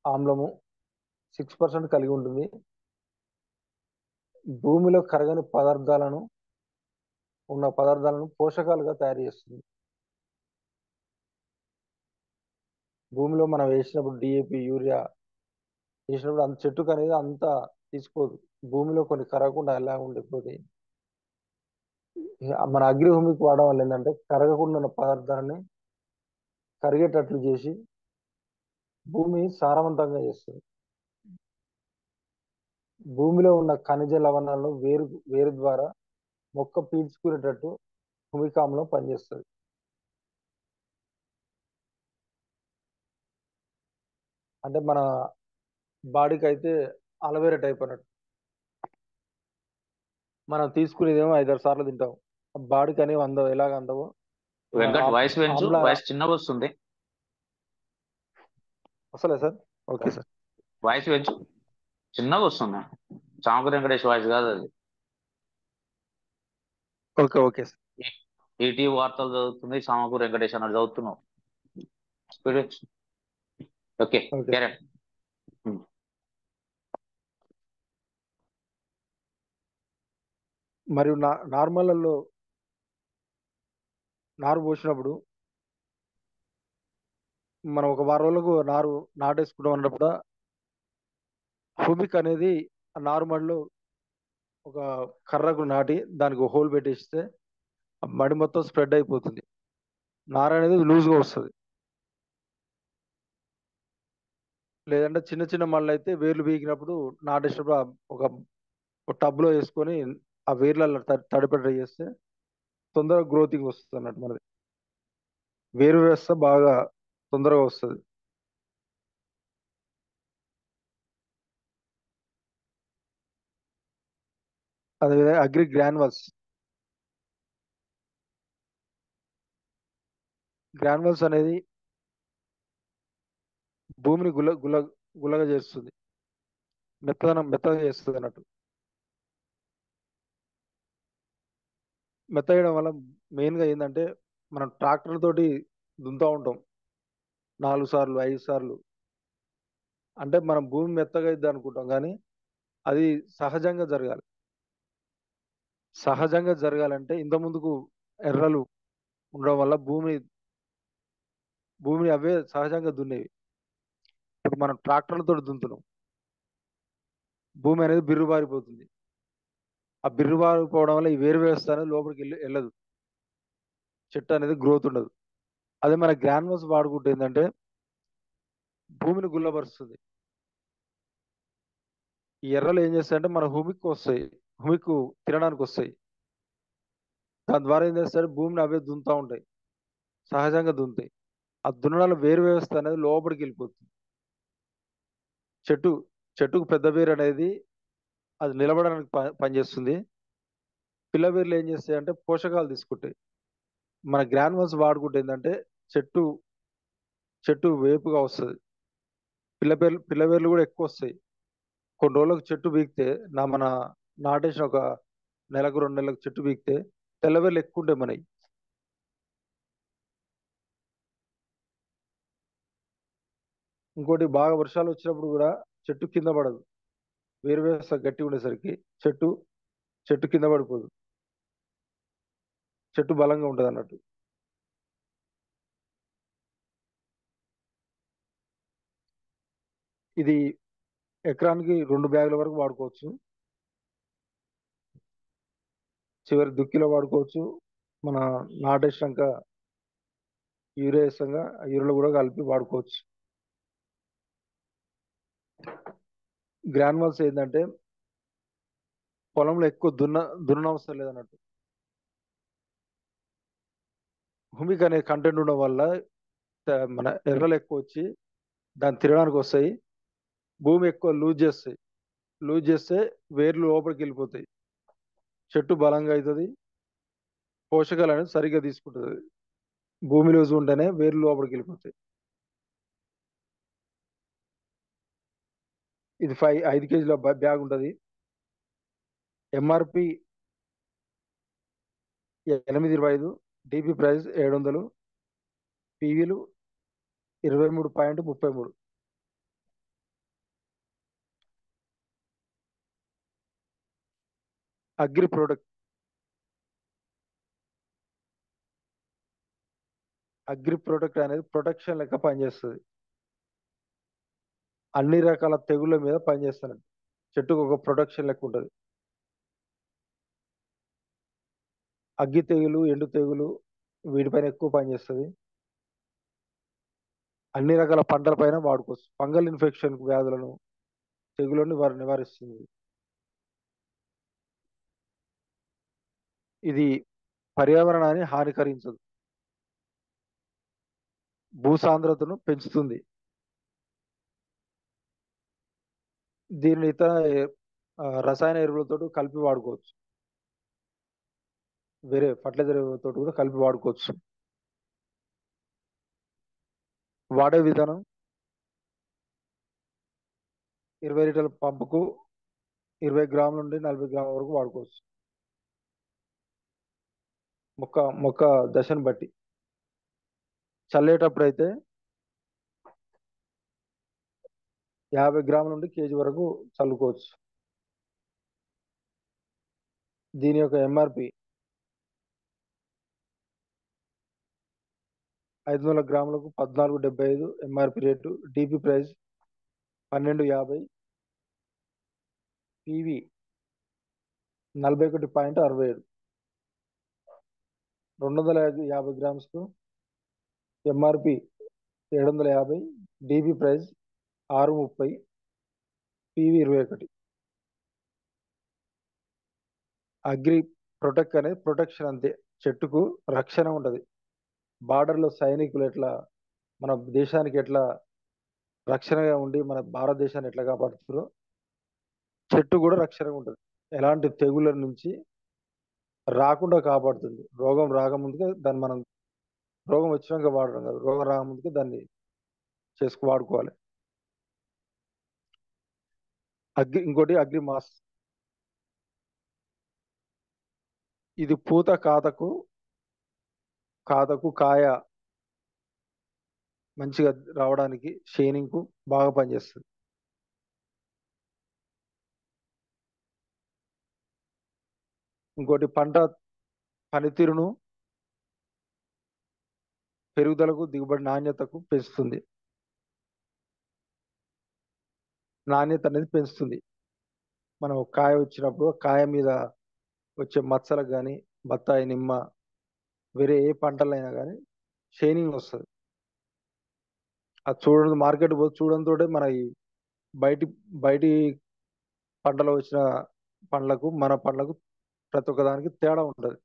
ఆమ్లము 6% కలిగి ఉంటుంది. భూమిలో కరగని పదార్థాలను పోషకాలుగా తయారు చేస్తుంది. భూమిలో మనం వేసినప్పుడు డిఏపి, యూరియా వేసినప్పుడు అంత చెట్టుకు అనేది అంతా తీసుకోదు. భూమిలో కొన్ని కరగకుండా ఎలా ఉండిపోతాయి. మన అగ్రిహూమికి వాడడం వల్ల ఏంటంటే కరగకుండా ఉన్న పదార్థాలని కరిగేటట్లు చేసి భూమి సారవంతంగా చేస్తుంది. భూమిలో ఉన్న ఖనిజ లవణాలను వేరు ద్వారా మొక్క పీల్చుకునేటట్టు భూమికాంలో పనిచేస్తుంది. అంటే మన బాడీకి అయితే అలవేరా టైప్ అన్నట్టు. మనం తీసుకునేదేమో 5-6 సార్లు తింటాం. బాడీకి అనేవి ఎలాగ అందవో వెంకట్ వాయిస్ పెంచు, ఆమ్ల వాయిస్ చిన్నగా వస్తుంది. వస్తలే సార్. Okay sir. వాయిస్ పెంచు, చిన్నగా వస్తుంది. చామకూర వెంకటేష్ వాయిస్ కాదు అది. Okay sir. ఈటీ వార్తలు చదువుతుంది, చామకూర వెంకటేష్ అన్నది చదువుతున్నావు. Okay, okay. క్యారెట్. మరియు నార్మల్లో నారు పోసినప్పుడు మనం ఒక వారం రోజులకు నాటేసుకుంటాం అన్నప్పుడు హ్యూమిక్ అనేది ఆ నారుమడిలో ఒక కర్రకు నాటి దానికి ఒక హోల్ పెట్టేస్తే ఆ మడి మొత్తం స్ప్రెడ్ అయిపోతుంది. నార అనేది లూజ్గా వస్తుంది. లేదంటే చిన్న చిన్న మళ్ళీ అయితే వేర్లు పీకినప్పుడు నాటేసినప్పుడు ఒక టబ్లో వేసుకొని ఆ వేర్లలో తడిపెట్ట చేస్తే తొందరగా గ్రోతింగ్ వస్తుంది అన్నట్టు. మనది వేరు వ్యవస్థ బాగా తొందరగా వస్తుంది. అదేవిధంగా అగ్రి గ్రాన్యువల్స్ అనేది భూమిని గుల్లగా చేస్తుంది, మెత్తగా చేస్తుంది అన్నట్టు. మెత్తగడం వల్ల మెయిన్గా ఏంటంటే మనం ట్రాక్టర్ తోటి దున్నుతూ ఉంటాం 4 సార్లు 5 సార్లు. అంటే మనం భూమి మెత్తగా అయింది అనుకుంటాం, కానీ అది సహజంగా జరగాలి. సహజంగా జరగాలంటే ఇంత ముందుకు ఎర్రలు ఉండడం వల్ల భూమిని అవే సహజంగా దున్నేవి. ఇప్పుడు మనం ట్రాక్టర్లతో దున్నుతున్నాం, భూమి అనేది బిర్రుబారిపోతుంది. ఆ బిర్రుబారిపోవడం వల్ల ఈ వేరు వ్యవస్థ అనేది లోపలికి వెళ్ళదు, చెట్టు అనేది గ్రోత్ ఉండదు. అదే మన గ్రాన్యువల్స్ వాడుకుంటే ఏంటంటే భూమిని గుల్లపరుస్తుంది. ఈ ఎర్రలు ఏం చేస్తాయంటే మన హ్యూమిక్ తినడానికి వస్తాయి. దాని ద్వారా ఏం చేస్తారంటే భూమిని అవే దున్నుతూ ఉంటాయి, సహజంగా దున్నుతాయి. ఆ దున్నడాల వేరు వ్యవస్థ అనేది లోపలికి వెళ్ళిపోతుంది. చెట్టుకు పెద్ద వేరు అనేది అది నిలబడడానికి పనిచేస్తుంది. పిల్ల వేర్లు ఏం చేస్తాయంటే పోషకాలు తీసుకుంటాయి. మన గ్రాన్యువల్స్ వాడుకుంటే ఏంటంటే చెట్టు వేపుగా వస్తుంది. పిల్ల వేర్లు కూడా ఎక్కువ వస్తాయి. కొన్ని రోజులకు చెట్టు బీకితే మన నాటేసిన ఒక నెలకు 2 నెలలకు చెట్టు బీకితే తెల్లవేర్లు ఎక్కువ ఉంటాయి మనవి. ఇంకోటి బాగా వర్షాలు వచ్చినప్పుడు కూడా చెట్టు కింద పడదు. వేరు వ్యవస్థ గట్టిగా ఉండేసరికి చెట్టు కింద పడిపోదు, చెట్టు బలంగా ఉంటుంది అన్నట్టు. ఇది ఎకరానికి 2 బ్యాగుల వరకు వాడుకోవచ్చు. చివరి దుక్కిలో వాడుకోవచ్చు. మన నాటేసినాక యూరియా వేస్తాగా యూరియాలో కూడా కలిపి వాడుకోవచ్చు. గ్రాన్యువల్స్ ఏంటంటే పొలంలో ఎక్కువ దున్నవసరం లేదన్నట్టు. హ్యూమిక్ అనే కంటెంట్ ఉండడం వల్ల మన ఎర్రలు ఎక్కువ వచ్చి దాన్ని తినడానికి వస్తాయి. భూమి ఎక్కువ లూజ్ చేస్తే వేర్లు లోపలికి వెళ్ళిపోతాయి, చెట్టు బలంగా అవుతుంది, పోషకాలు అనేది సరిగ్గా తీసుకుంటుంది. భూమి లూజ్ ఉంటేనే వేర్లు లోపలికి వెళ్ళిపోతాయి. ఇది 5 కేజీల బ్యాగ్ ఉంటుంది. MRP 825, DP price 700, పీవీలు 23.33. Agri product అనేది ప్రొటెక్షన్ లెక్క పనిచేస్తుంది. అన్ని రకాల తెగుళ్ళ మీద పనిచేస్తుంది. చెట్టుకు ఒక ప్రొటెక్షన్ లెక్క ఉంటుంది. అగ్గి తెగులు, ఎండు తెగులు వీటిపైన ఎక్కువ పనిచేస్తుంది. అన్ని రకాల పంటల పైన వాడుకోవచ్చు. ఫంగల్ ఇన్ఫెక్షన్ వ్యాధులను, తెగులను నివారిస్తుంది. ఇది పర్యావరణాన్ని హానికరించదు, భూసాంద్రతను పెంచుతుంది. దీనిని ఇతర రసాయన ఎరువులతో కలిపి వాడుకోవచ్చు. వేరే ఫర్టిలైజర్ ఎరువులతో కూడా కలిపి వాడుకోవచ్చు. వాడే విధానం 20 లీటర్ల పంపుకు 20 గ్రాముల నుండి 40 గ్రాముల వరకు వాడుకోవచ్చు. మొక్క దశను బట్టి. చల్లేటప్పుడు అయితే 50 గ్రాముల నుండి కేజీ వరకు చల్లుకోవచ్చు. దీని యొక్క ఎంఆర్పి 500 గ్రాములకు 14.75 MRP rate. DP price 12.50. PV 41.67. 250 గ్రామ్స్కు MRP 750. DP price 6.30. PV 21. Agri protect అనేది ప్రొటెక్షన్ అంతే, చెట్టుకు రక్షణ ఉంటుంది. బార్డర్లో సైనికులు ఎట్లా మన దేశానికి ఎట్లా రక్షణగా ఉండి మన భారతదేశాన్ని ఎట్లా కాపాడుతారో చెట్టు కూడా రక్షణగా ఉంటుంది. ఎలాంటి తెగుళ్ళ నుంచి రాకుండా కాపాడుతుంది. రోగం రాకముందుకే దాన్ని మనం, రోగం వచ్చినాక వాడడం కాదు, రోగం రాకముందుకే దాన్ని వాడుకోవాలి. ఇంకోటి అగ్రి మాస్. ఇది పూత కాతకు కాయ మంచిగా రావడానికి, షైనింగ్ కు బాగా పనిచేస్తుంది. ఇంకోటి పంట పనితీరును, పెరుగుదలకు, దిగుబడి నాణ్యతకు పెంచుతుంది. నాణ్యత అనేది పెంచుతుంది. మనం కాయ వచ్చినప్పుడు కాయ మీద వచ్చే మచ్చలకు కానీ, బత్తాయి, నిమ్మ, వేరే ఏ పంటలైనా కానీ షైనింగ్ వస్తుంది. అది చూడండి, మార్కెట్ పోయి చూడంతో మన ఈ బయటి పంటలో వచ్చిన పండ్లకు మన పండ్లకు ప్రతి ఒక్కదానికి తేడా ఉంటుంది.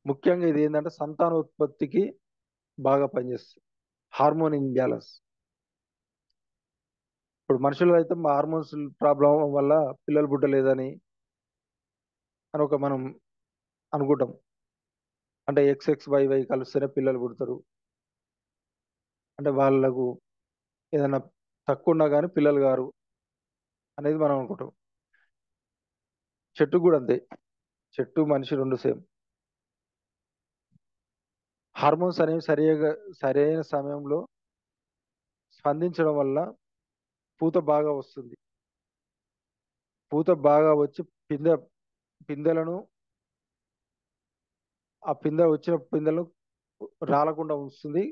ముఖ్యంగా ఇది ఏంటంటే సంతానోత్పత్తికి బాగా పనిచేస్తుంది. Hormone imbalance. ఇప్పుడు మనుషులు అయితే హార్మోన్స్ ప్రాబ్లం వల్ల పిల్లలు పుట్టలేదని మనం అనుకుంటాం. అంటే XXYY కలిస్తేనే పిల్లలు పుడతారు, అంటే వాళ్ళకు ఏదైనా తక్కువ ఉన్నా కానీ పిల్లలు గారు అనేది మనం అనుకుంటాం. చెట్టు కూడా అంతే, చెట్టు మనిషి రెండు సేమ్. హార్మోన్స్ అనేవి సరైన సమయంలో స్పందించడం వల్ల పూత బాగా వస్తుంది. పూత బాగా వచ్చి పిందెలను, ఆ వచ్చిన పిందెలను రాలకుండా ఉంచుతుంది.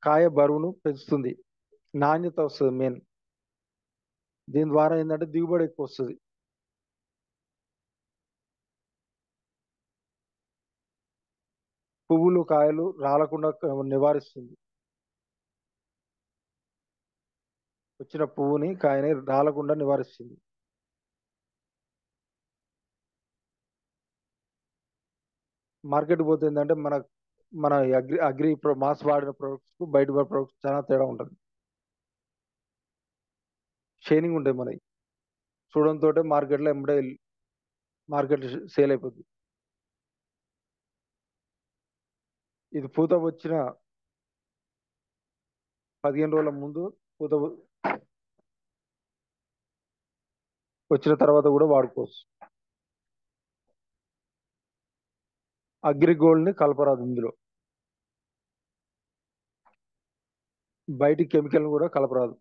కాయ బరువును పెంచుతుంది, నాణ్యత వస్తుంది మెయిన్. దీని ద్వారా ఏంటంటే దిగుబడి ఎక్కువ వస్తుంది. పువ్వులు, కాయలు రాలకుండా నివారిస్తుంది. వచ్చిన పువ్వుని, కాయని రాలకుండా నివారిస్తుంది. మార్కెట్ పోతే ఏంటంటే మన అగ్రి మాస్ వాడిన ప్రొడక్ట్స్ బయట ప్రొడక్ట్స్ చాలా తేడా ఉంటుంది. షైనింగ్ ఉంటాయి మనకి, చూడంతో మార్కెట్లో ఎంబడే మార్కెట్ సేల్ అయిపోతుంది. ఇది పూత వచ్చిన 15 రోజుల ముందు, పూత వచ్చిన తర్వాత కూడా వాడుకోవచ్చు. అగ్రిగోల్డ్ ని కలపరాదు ఇందులో, బయటి కెమికల్ కూడా కలపరాదు.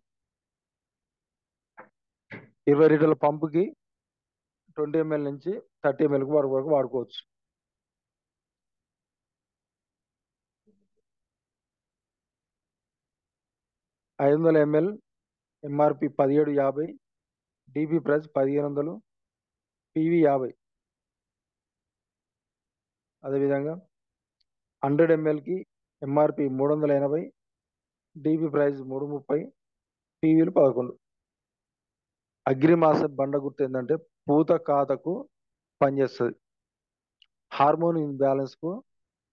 20 లీటర్ల పంపుకి 20 ml నుంచి 30 ml వరకు వాడుకోవచ్చు. 500 ml MRP 1750, dB price 1500, PV 50. అదేవిధంగా 100 mlకి ఎంఆర్పి 380, డిబి ప్రైస్ 330, పీవీలు 11. అగ్రిమాస బండ గుర్తు ఏంటంటే పూత కాతకు పనిచేస్తుంది, హార్మోన్ ఇంబ్యాలెన్స్కు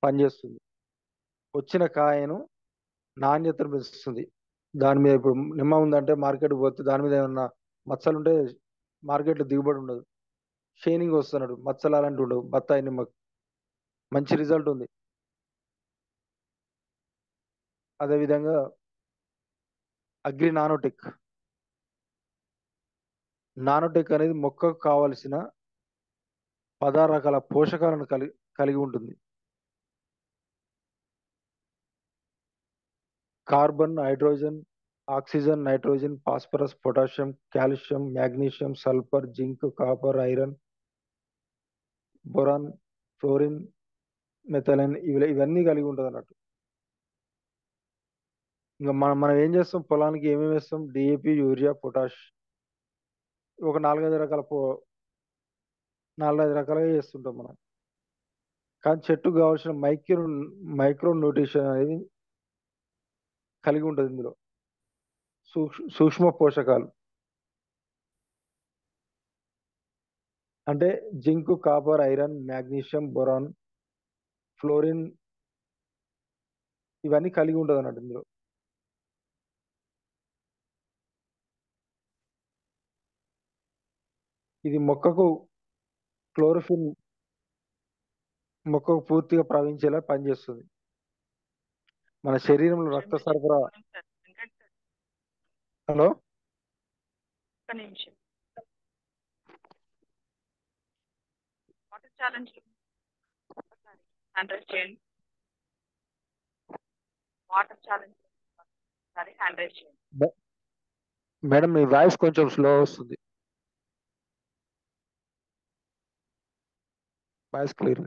పనిచేస్తుంది, వచ్చిన కాయను నాణ్యతను పెంచుతుంది. దాని మీద ఇప్పుడు నిమ్మ ఉందంటే మార్కెట్ పోతే దాని మీద ఏమన్నా మచ్చలు ఉంటే మార్కెట్లో దిగుబడి ఉండదు, షైనింగ్ వస్తున్నాడు, మచ్చలు అలాంటివి ఉండవు. బత్తాయి నిమ్మకు మంచి రిజల్ట్ ఉంది. అదేవిధంగా అగ్రి నానోటెక్ అనేది మొక్కకు కావలసిన 16 రకాల పోషకాలను కలిగి ఉంటుంది. Carbon, hydrogen, oxygen, nitrogen, phosphorus, potassium, calcium, magnesium, sulphur, zinc, copper, iron, boron, fluorine, methylene ఇవన్నీ కలిగి ఉంటుంది అన్నట్టు. ఇంకా మనం ఏం చేస్తాం, పొలానికి ఏమేమి వేస్తాం, డిఏపి, యూరియా, పొటాష్, ఒక 4-5 రకాలుగా చేస్తుంటాం మనం. కానీ చెట్టుకు కావాల్సిన మైక్రో న్యూట్రిషన్ అనేది కలిగి ఉంటుంది ఇందులో. సూక్ష్మ పోషకాలు అంటే zinc, copper, iron, magnesium, boron, fluorine ఇవన్నీ కలిగి ఉంటుంది అన్నట్టు ఇందులో. ఇది మొక్కకు పూర్తిగా ప్రవహించేలా పనిచేస్తుంది. మన శరీరంలో రక్త సరఫరా. హలో, ఒక్క నిమిషం. వాటర్ ఛాలెంజ్ హ్యాండ్ రైజ్ చేయండి. వాటర్ ఛాలెంజ్ హ్యాండ్ రైజ్ చేయండి. మేడం మీ వాయిస్ కొంచెం స్లో వస్తుంది, వాయిస్ క్లియర్.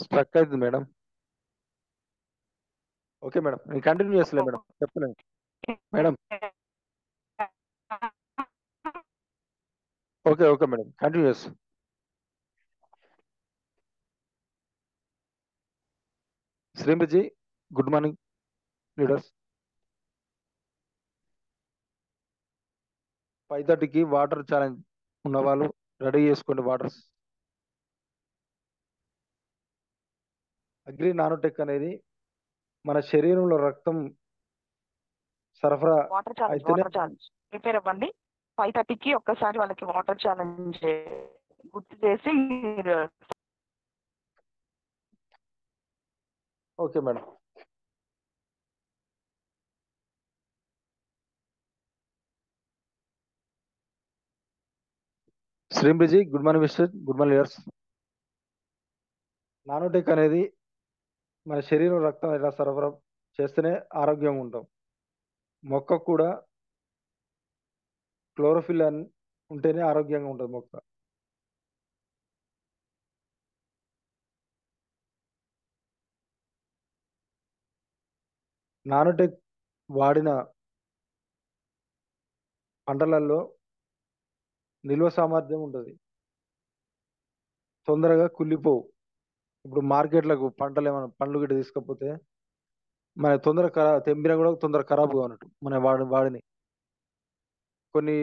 స్ట్రక్ అవుతుంది మేడం. ఓకే మేడం, నేను కంటిన్యూ చేస్తలే మేడం, చెప్పలేను మేడం. ఓకే మేడం, కంటిన్యూ చేస్తాను. శ్రీమతి, గుడ్ మార్నింగ్ లీడర్స్. 5:30కి వాటర్ ఛాలెంజ్ ఉన్న వాళ్ళు రెడీ చేసుకోండి వాటర్స్. అగ్రి నానోటెక్ అనేది మన శరీరంలో రక్తం సరఫరా అయితేనే. ప్రిపేర్ అవ్వండి. 5:30కి ఒక్కసారి వాళ్ళకి వాటర్ ఛాలెంజ్ గుర్తు చేసి మీరు. Okay madam. శ్రీమతి, good morning mister, good morning leaders. Nanotech అనేది మన శరీరం రక్తం ఎలా సరఫరా చేస్తేనే ఆరోగ్యంగా ఉంటాం. మొక్క కూడా క్లోరోఫిల్ ఉంటేనే ఆరోగ్యంగా ఉంటుంది మొక్క. నానోటెక్ వాడిన పంటలలో నిల్వ సామర్థ్యం ఉంటుంది, తొందరగా కుళ్ళిపోవు. ఇప్పుడు మార్కెట్లకు పండ్లు గిట్ట తీసుకపోతే మన తెంపినా కూడా తొందర ఖరాబ్ కానట్టు మన వాడిని. కొన్ని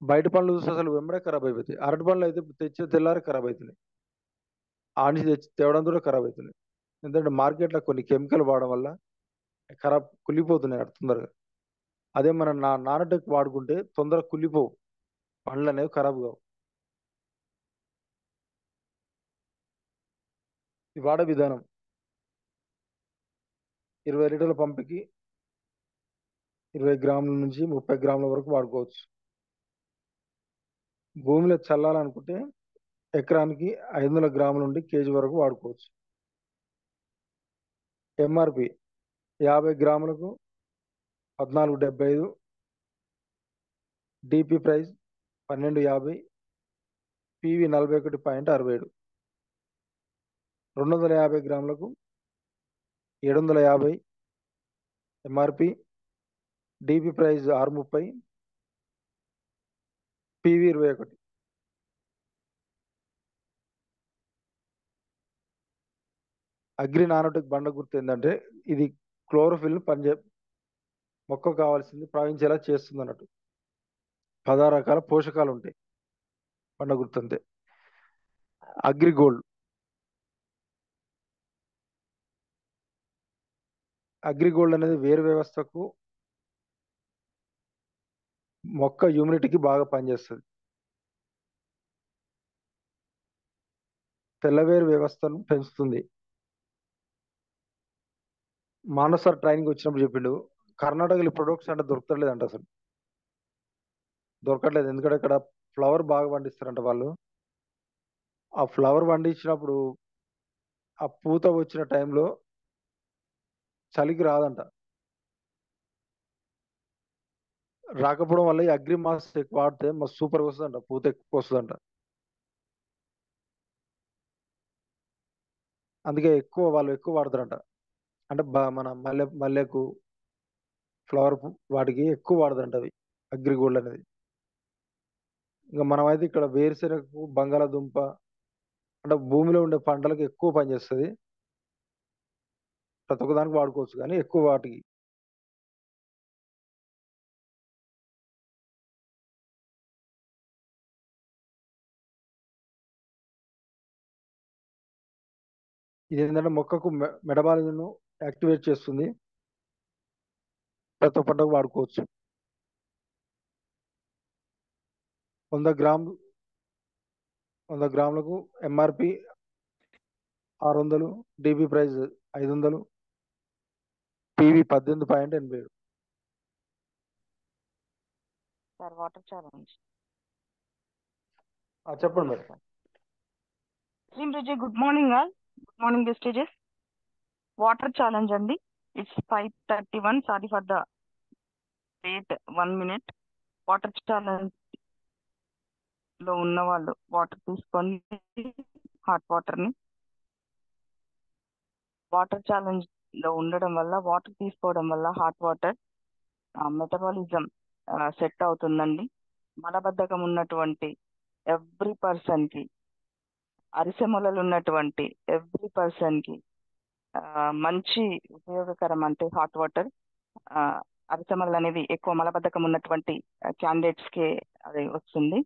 బయట పండ్లు చూస్తే అసలు వెంబడే ఖరాబ్ అయిపోతాయి. అరటి పండ్లు అయితే తెచ్చే తెల్లారి ఖరాబ్ అవుతున్నాయి, ఆడిచి తెచ్చి తేవడం కూడా ఖరాబ్ అవుతున్నాయి. ఎందుకంటే మార్కెట్లో కొన్ని కెమికల్ వాడడం వల్ల కుళ్ళిపోతున్నాయి తొందరగా. అదే మన నానోటెక్ వాడుకుంటే తొందరగా కుళ్ళిపోవు, పండ్లు అనేవి ఖరాబ్ కావు. ఈ వాడే విధానం 20 లీటర్ల పంపుకి 20 గ్రాముల నుంచి 30 గ్రాముల వరకు వాడుకోవచ్చు. భూమిలో చల్లాలనుకుంటే ఎకరానికి 500 గ్రాముల నుండి కేజీ వరకు వాడుకోవచ్చు. MRP 50 గ్రాములకు 14.75, DP price 12.50, PV 41.67, 250 గ్రాములకు 750 MRP, DP price 6.30, PV 21. Agri nanotech బండ గుర్తు ఏంటంటే ఇది క్లోరోఫిల్ మొక్కకు కావాల్సింది ప్రవహించేలా చేస్తుంది అన్నట్టు. 16 రకాల పోషకాలు ఉంటాయి బండ గుర్తు అంతే. అగ్రిగోల్డ్ అనేది వేరు వ్యవస్థకు మొక్క హ్యూమిడిటీకి బాగా పనిచేస్తుంది. తెల్లవేరు వ్యవస్థను పెంచుతుంది. మానస్ సార్ ట్రైనింగ్ వచ్చినప్పుడు చెప్పిండు, కర్ణాటకలో ప్రొడక్ట్స్ అంటే దొరకట్లేదంట, అసలు దొరకట్లేదు. ఎందుకంటే ఇక్కడ ఫ్లవర్ బాగా పండిస్తారంట వాళ్ళు. ఆ ఫ్లవర్ పండించినప్పుడు ఆ పూత వచ్చిన టైంలో చలికి రాదంట. రాకపోవడం వల్ల ఈ అగ్రి మాస్ ఎక్కువ వాడితే మస్తు సూపర్గా వస్తుందంట, పూత ఎక్కువ వస్తుందంట. అందుకే వాళ్ళు ఎక్కువ వాడతారంట. అంటే మన మల్లెకు ఫ్లవర్ వాటికి ఎక్కువ వాడతారంట అవి అగ్రిగోల్డ్ అనేది. ఇంకా మనమైతే ఇక్కడ వేరుశెనగకు, బంగాళాదుంప అంటే భూమిలో ఉండే పంటలకు ఎక్కువ పనిచేస్తుంది. ప్రతి ఒక్క దానికి వాడుకోవచ్చు, కానీ ఎక్కువ వాటికి. ఇది ఏంటంటే మొక్కకు మెటబాలిజంను యాక్టివేట్ చేస్తుంది. ప్రతి ఒక్క పంటకు వాడుకోవచ్చు. 100 గ్రాములకు MRP 600, DP price 500, PV 18.87. Sir water challenge. చెప్పండి మేడం. శ్రీం బ్రిడ్జి, good morning all. Good morning stages. Water challenge అండి. It's 5:31. Sorry for the late 1 minute. Water challenge లో ఉన్న వాళ్ళు వాటర్ తీసుకోండి, హాట్ వాటర్ ని. వాటర్ ఛాలెంజ్ లో ఉండడం వల్ల, వాటర్ తీసుకోవడం వల్ల హాట్ వాటర్ మెటబాలిజం సెట్ అవుతుందండి. మలబద్ధకం ఉన్నటువంటి ఎవ్రీ పర్సన్ కి, అరిసెమొలలు ఉన్నటువంటి ఎవ్రీ పర్సన్ కి మంచి ఉపయోగకరం అంటే హాట్ వాటర్. అరిసెమలలు అనేవి ఎక్కువ మలబద్ధకం ఉన్నటువంటి క్యాండిడేట్స్ కి అది వస్తుంది.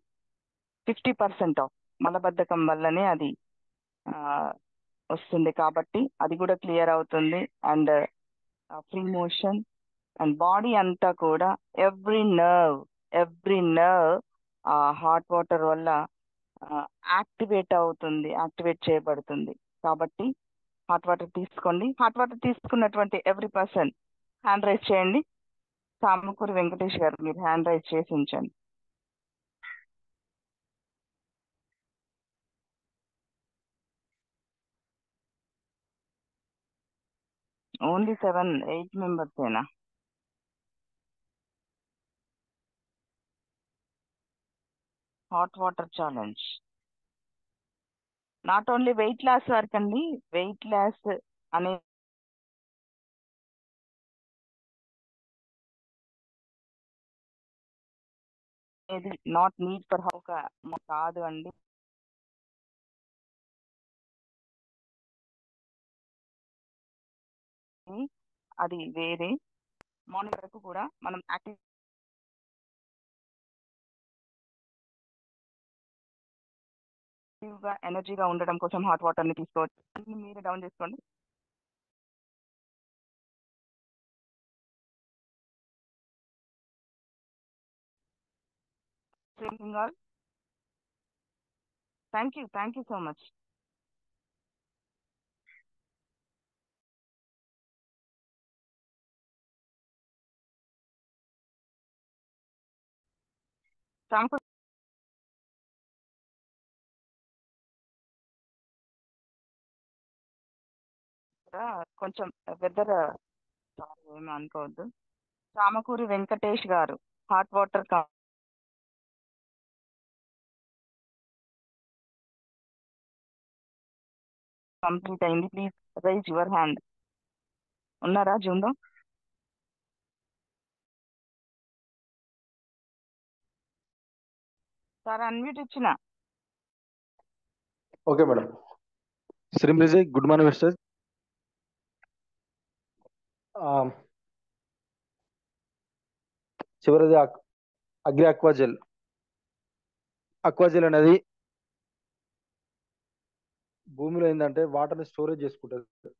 50% ఆఫ్ మలబద్ధకం వల్లనే అది వస్తుంది, కాబట్టి అది కూడా క్లియర్ అవుతుంది. And free motion and body అంతా కూడా ఎవ్రీ నర్వ్ హాట్ వాటర్ వల్ల యాక్టివేట్ చేయబడుతుంది. కాబట్టి హాట్ వాటర్ తీసుకోండి. హాట్ వాటర్ తీసుకున్నటువంటి ఎవ్రీ పర్సన్ హ్యాండ్ రైజ్ చేయండి. సామకూరి వెంకటేష్ గారు, మీరు హ్యాండ్ రైజ్ చేసి ఉంచండి. ఓన్లీ 7-8 members ఏనా? Hot water challenge not only weight loss వరకు అండి. వెయిట్ లాస్ అనేది నాట్ నీడ్ ఫర్ కాదు అండి. అది వేరే. మార్నింగ్ వరకు కూడా మనం యాక్టివ్గా ఎనర్జీగా ఉండడం కోసం హాట్ వాటర్ని తీసుకోవచ్చు. అన్ని మీరే డౌన్ చేసుకోండి. Thank you so much. కొంచెం వెదర్ ఏమి అనుకోవద్దు. Chamakuri Venkatesh garu hot water complete అయింది. Please raise your hand. ఉన్నారా జూమ్ లో? సార్ అన్మ్యూట్ ఇచ్చిన. Okay madam. శ్రీ బ్రిజి, గుడ్ మార్నింగ్ మిస్టర్. చివరిది అగ్రి అక్వాజెల్. అక్వాజెల్ అనేది భూమిలో ఏంటంటే వాటర్ని స్టోరేజ్ చేసుకుంటుంది,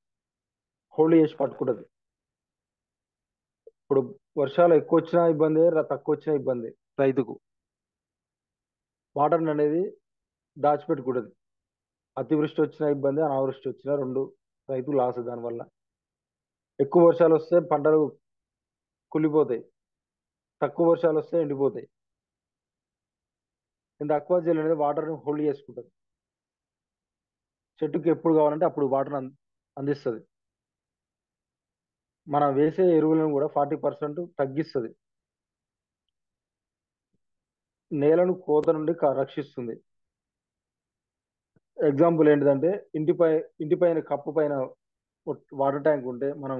హోల్డ్ చేసి పట్టుకుంటుంది. ఇప్పుడు వర్షాలు ఎక్కువ వచ్చినా ఇబ్బంది, తక్కువ వచ్చినా ఇబ్బంది. రైతుకు వాటర్ అనేది దాచిపెట్టుకుంటుంది. అతివృష్టి వచ్చినా ఇబ్బంది, అనావృష్టి వచ్చినా రెండు రైతు లాస్. దానివల్ల ఎక్కువ వర్షాలు వస్తే పంటలు కుళ్ళిపోతాయి, తక్కువ వర్షాలు వస్తే ఎండిపోతాయి. ఇంత అక్వాజెల్ అనేది వాటర్ని హోల్డ్ చేసుకుంటుంది. చెట్టుకి ఎప్పుడు కావాలంటే అప్పుడు వాటర్ అందిస్తుంది. మనం వేసే ఎరువులను కూడా 40% తగ్గిస్తుంది. నేలను కోత నుండి రక్షిస్తుంది. ఎగ్జాంపుల్ ఏంటిదంటే ఇంటి పైన కప్పు పైన వాటర్ ట్యాంక్ ఉంటే మనం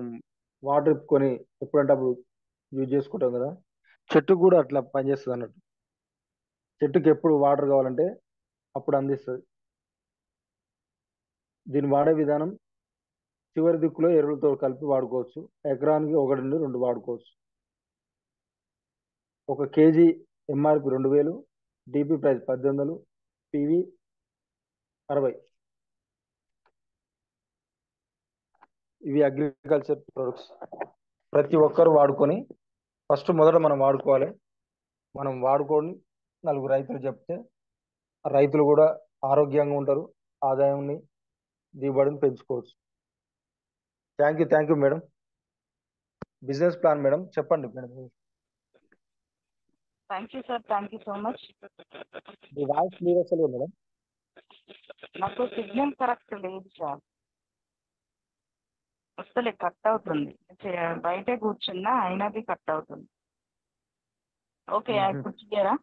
వాటర్ ఇప్పుకొని ఎప్పుడంటే అప్పుడు యూజ్ చేసుకుంటాం కదా. చెట్టుకు కూడా అట్లా పనిచేస్తుంది అన్నట్టు. చెట్టుకి ఎప్పుడు వాటర్ కావాలంటే అప్పుడు అందిస్తుంది. దీన్ని వాడే విధానం చివరి దిక్కులో ఎరువులతో కలిపి వాడుకోవచ్చు. ఎకరానికి 1 నుండి 2 వాడుకోవచ్చు. 1 kg MRP 2000, DP price 1800, PV 60. ఇవి అగ్రికల్చర్ ప్రొడక్ట్స్. ప్రతి ఒక్కరు వాడుకొని మొదట మనం వాడుకోవాలి. మనం వాడుకొని నలుగురు రైతులు చెప్తే రైతులు కూడా ఆరోగ్యంగా ఉంటారు, ఆదాయాన్ని దిగుబడిని పెంచుకోవచ్చు. Thank you madam. Business plan madam చెప్పండి madam. Thank you sir, thank you so much. మీ వాయిస్ క్లియర్ అసలు మేడం. నాకు సిగ్నల్ కరెక్ట్ లేదు సార్, వస్తలే, కట్ అవుతుంది. బయటే కూర్చున్నా అయినది కట్ అవుతుంది. ఓకే, ఇప్పుడు క్లియరా?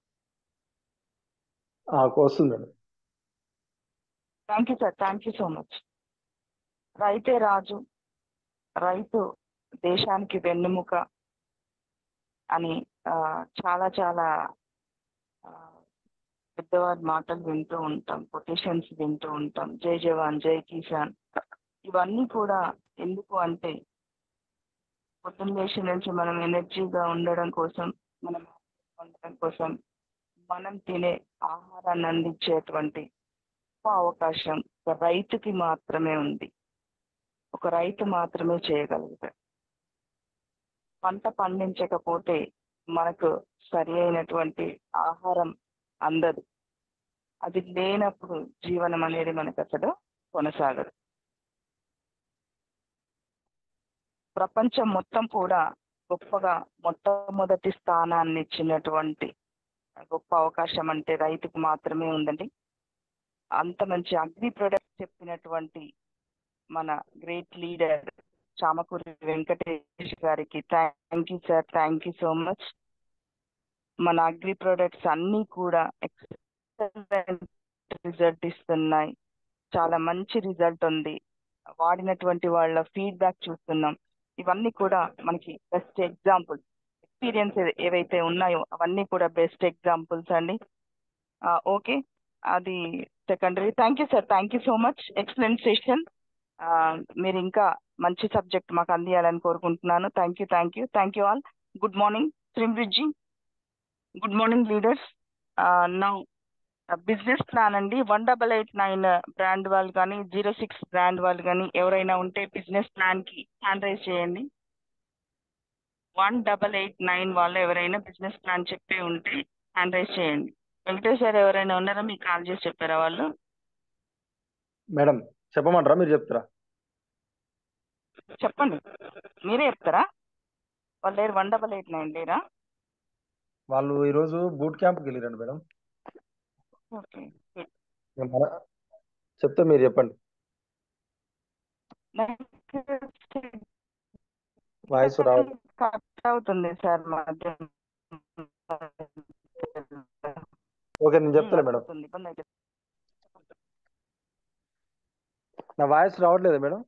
వస్తుంది madam. Thank you sir, thank you so much. రైతే రాజు, రైతు దేశానికి వెన్నెముక అని చాలా చాలా పెద్దవారి మాటలు వింటూ ఉంటాం, కొటేషన్స్ వింటూ ఉంటాం. జై జవాన్ జై కిసాన్, ఇవన్నీ కూడా ఎందుకు అంటే పొద్దున్న లేచి నుంచి మనం ఎనర్జీగా ఉండడం కోసం, మనం ఉండడం కోసం, మనం తినే ఆహారాన్ని అందించేటువంటి గొప్ప అవకాశం ఒక రైతుకి మాత్రమే ఉంది. ఒక రైతు మాత్రమే చేయగలుగుతాడు. పంట పండించకపోతే మనకు సరి అయినటువంటి ఆహారం అందదు. అది లేనప్పుడు జీవనం అనేది మనకు అసలు కొనసాగదు. ప్రపంచం మొత్తం కూడా గొప్పగా మొట్టమొదటి స్థానాన్ని ఇచ్చినటువంటి గొప్ప అవకాశం అంటే రైతుకు మాత్రమే ఉందండి. అంత మంచి అగ్రి ప్రొడక్ట్స్ చెప్పినటువంటి మన గ్రేట్ లీడర్ చామకూరి వెంకటేష్ గారికి thank you sir, thank you so much. మన అగ్రి ప్రొడక్ట్స్ అన్నీ కూడా ఎక్సలెంట్ రిజల్ట్ ఇస్తున్నాయి. చాలా మంచి రిజల్ట్ ఉంది. వాడినటువంటి వాళ్ళ ఫీడ్బ్యాక్ చూస్తున్నాం. ఇవన్నీ కూడా మనకి బెస్ట్ ఎగ్జాంపుల్. ఎక్స్పీరియన్స్ ఏవైతే ఉన్నాయో అవన్నీ కూడా బెస్ట్ ఎగ్జాంపుల్స్ అండి. ఓకే, అది secondary. Thank you sir, thank you so much. Excellent session. మీరు ఇంకా మంచి సబ్జెక్ట్ మాకు అందియాలని కోరుకుంటున్నాను. Thank you, thank you, thank you all. Good morning Sri bridge, good morning leaders. Now business plan అండి. 1889 బ్రాండ్ వాళ్ళు కానీ 06 బ్రాండ్ వాళ్ళు కానీ ఎవరైనా ఉంటే బిజినెస్ ప్లాన్ కి హ్యాండ్ రైజ్ చేయండి. 1889 వాళ్ళు ఎవరైనా బిజినెస్ ప్లాన్ చెప్పే ఉంటే హ్యాండ్ రైజ్ చేయండి. వెంకటేష్ గారు ఎవరైనా ఉన్నారా? మీకు కాల్ చేసి చెప్పారా వాళ్ళు? మేడం చెప్పమంటారా, మీరు చెప్తారా? చెప్పండి, మీరే చెప్తారా? వాళ్ళు లేరు, 1889 లేరా? వాళ్ళు ఈరోజు బూట్ క్యాంప్కి వెళ్ళిరండి మేడం. ఓకే, చెప్తే మీరు చెప్పండి. వాయిస్ రావట్లేదు. కట్ అవుతుంది సార్ మధ్య. ఓకే, నేను చెప్తాను మేడం. వస్తుంది, ఇబ్బంది అయితే. నా వాయిస్ రావట్లేదు మేడం.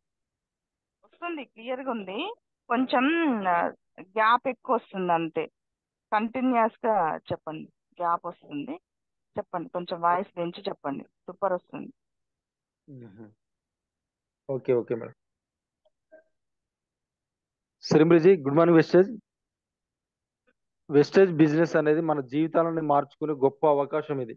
వస్తుంది, క్లియర్ గా ఉంది. కొంచెం గ్యాప్ ఎక్కువ వస్తుంది అంతే. కంటిన్యూస్ గా చెప్పండి. గ్యాప్ వస్తుంది, చెప్పండి. కొంచెం వాయిస్ పెంచి చెప్పండి, సూపర్ వస్తుంది. Okay okay madam. శ్రీమృజీ, గుడ్ మార్నింగ్. వెస్టేజ్ బిజినెస్ అనేది మన జీవితాలను మార్చుకునే గొప్ప అవకాశం. ఇది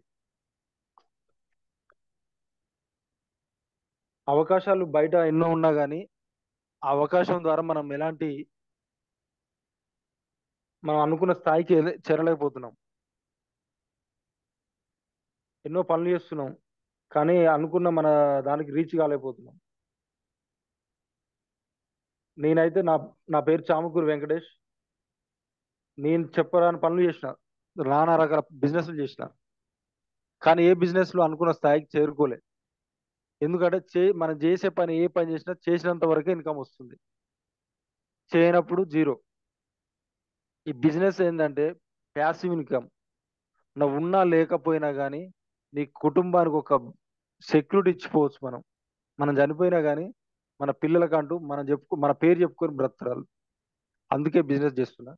అవకాశాలు బయట ఎన్నో ఉన్నా కానీ ఆ అవకాశం ద్వారా మనం అనుకున్న స్థాయికి చేరలేకపోతున్నాం. ఎన్నో పనులు చేస్తున్నాం కానీ అనుకున్న మన దానికి రీచ్ కాలేకపోతున్నాం. నేనైతే నా పేరు చామకూరు వెంకటేష్. నేను చెప్పరాని పనులు చేసిన, నానా రకాల బిజినెస్లు చేసిన, కానీ ఏ బిజినెస్ లో అనుకున్న స్థాయికి చేరుకోలే. ఎందుకంటే మనం చేసే పని, ఏ పని చేసినా చేసినంత వరకే ఇన్కమ్ వస్తుంది, చేయనప్పుడు జీరో. ఈ బిజినెస్ ఏంటంటే ప్యాసివ్ ఇన్కమ్. నువ్వు ఉన్నా లేకపోయినా కానీ నీ కుటుంబానికి ఒక సెక్యూరిటీ ఇచ్చిపోవచ్చు. మనం చనిపోయినా కానీ మన పిల్లలకంటూ మన పేరు చెప్పుకొని బ్రతకాలి. అందుకే బిజినెస్ చేస్తున్నా.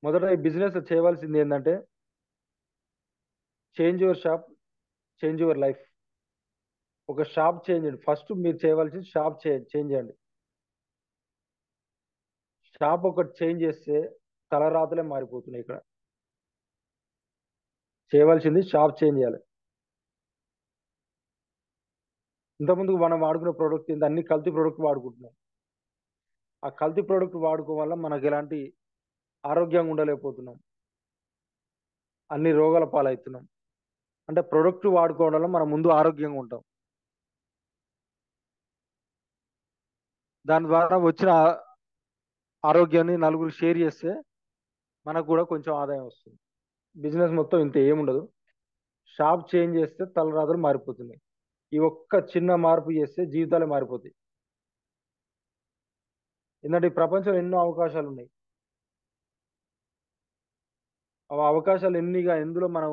మొదట ఈ బిజినెస్ చేయవలసింది ఏంటంటే change your shop, change your life. ఒక షాప్ చేంజ్ చేయండి. ఫస్ట్ మీరు చేయవలసింది షాప్ చేంజ్ చేయండి. షాప్ ఒకటి చేంజ్ చేస్తే తలరాతలే మారిపోతున్నాయి. ఇక్కడ చేయవలసింది షాప్ చేంజ్ చేయాలి. ఇంతకుముందు మనం వాడుకున్న ప్రోడక్ట్ ఏంటి, అన్ని కల్తీ ప్రోడక్ట్ వాడుకుంటున్నాం. ఆ కల్తీ ప్రోడక్ట్ వాడుకోవడం వల్ల మనకు ఎలాంటి ఆరోగ్యంగా ఉండలేకపోతున్నాం, అన్ని రోగాల పాలవుతున్నాం. అంటే ప్రోడక్ట్ వాడుకోవడం వల్ల మనం ముందు ఆరోగ్యంగా ఉంటాం. దాని ద్వారా వచ్చిన ఆరోగ్యాన్ని నలుగురు షేర్ చేస్తే మనకు కూడా కొంచెం ఆదాయం వస్తుంది. బిజినెస్ మొత్తం ఇంత ఏముండదు. షాప్ చేంజ్ చేస్తే తలరాతలు మారిపోతున్నాయి. ఈ ఒక్క చిన్న మార్పు చేస్తే జీవితాలే మారిపోతాయి. ఎందుకంటే ఈ ప్రపంచంలో ఎన్నో అవకాశాలు ఉన్నాయి. ఆ అవకాశాలు ఎందులో మనం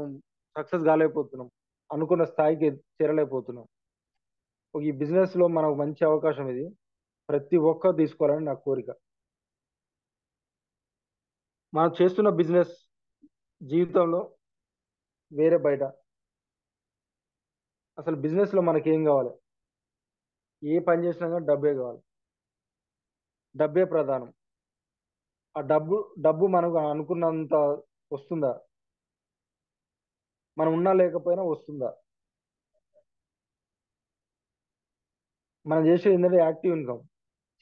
సక్సెస్ కాలేకపోతున్నాం, అనుకున్న స్థాయికి చేరలేకపోతున్నాం. ఈ బిజినెస్ లో మనకు మంచి అవకాశం. ఇది ప్రతి ఒక్కరు తీసుకోవాలని నా కోరిక. మనం చేస్తున్న బిజినెస్ జీవితంలో వేరే బయట అసలు బిజినెస్ లో మనకి ఏం కావాలి, ఏ పని చేసినా కానీ డబ్బే కావాలి. డబ్బే ప్రధానం. ఆ డబ్బు మనకు అనుకున్నంత వస్తుందా, మనం ఉన్నా లేకపోయినా వస్తుందా? మనం చేసేది ఏంటంటే యాక్టివ్ ఇన్కమ్.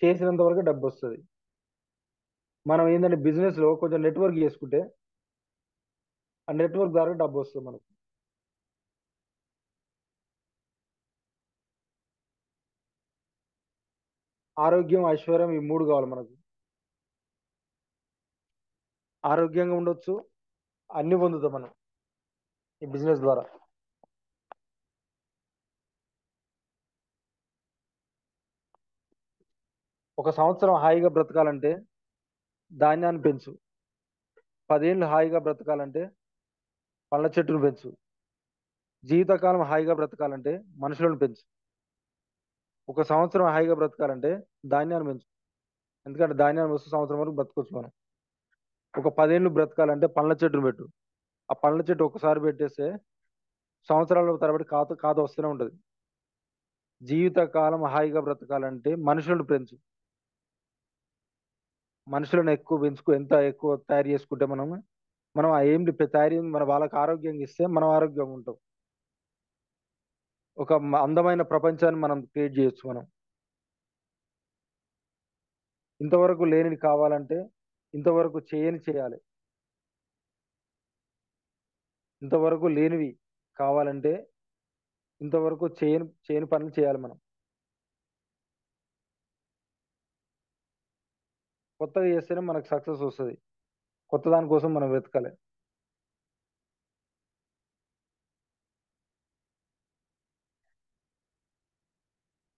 చేసినంత వరకు డబ్బు వస్తుంది. మనం ఏంటంటే బిజినెస్ లో కొంచెం నెట్వర్క్ చేసుకుంటే ఆ నెట్వర్క్ ద్వారా డబ్బు వస్తుంది మనకు. ఆరోగ్యం, ఐశ్వర్యం, ఈ మూడు కావాలి మనకు. ఆరోగ్యంగా ఉండొచ్చు, అన్ని పొందుతాం మనం ఈ బిజినెస్ ద్వారా. ఒక సంవత్సరం హాయిగా బ్రతకాలంటే ధాన్యాన్ని పెంచు. 10 ఏళ్ళు హాయిగా బ్రతకాలంటే పళ్ళ చెట్టును పెంచు. జీవితకాలం హాయిగా బ్రతకాలంటే మనుషులను పెంచు. ఒక సంవత్సరం హాయిగా బ్రతకాలంటే ధాన్యాన్ని పెంచు. ఎందుకంటే ధాన్యాన్ని వస్తూ సంవత్సరం వరకు బ్రతకొచ్చు మనం. ఒక 10 ఏళ్ళు బ్రతకాలంటే పళ్ళ చెట్టును పెట్టు. ఆ పళ్ళ చెట్టు ఒకసారి పెట్టేస్తే సంవత్సరాల తరబడి కాత వస్తూనే ఉంటుంది. జీవితకాలం హాయిగా బ్రతకాలంటే మనుషులను పెంచు. మనుషులను ఎక్కువ పెంచుకో. ఎంత ఎక్కువ తయారు చేసుకుంటే మనం ఆ ఏం తయారు మన వాళ్ళకి ఆరోగ్యంగా ఇస్తే మనం ఆరోగ్యంగా ఉంటాం. ఒక అందమైన ప్రపంచాన్ని మనం క్రియేట్ చేయొచ్చు. మనం ఇంతవరకు లేనిది కావాలంటే ఇంతవరకు చేయాలి. ఇంతవరకు లేనివి కావాలంటే ఇంతవరకు చేయని పనులు చేయాలి. మనం కొత్తగా చేస్తేనే మనకు సక్సెస్ వస్తుంది. కొత్త దానికోసం మనం వెతకాలి.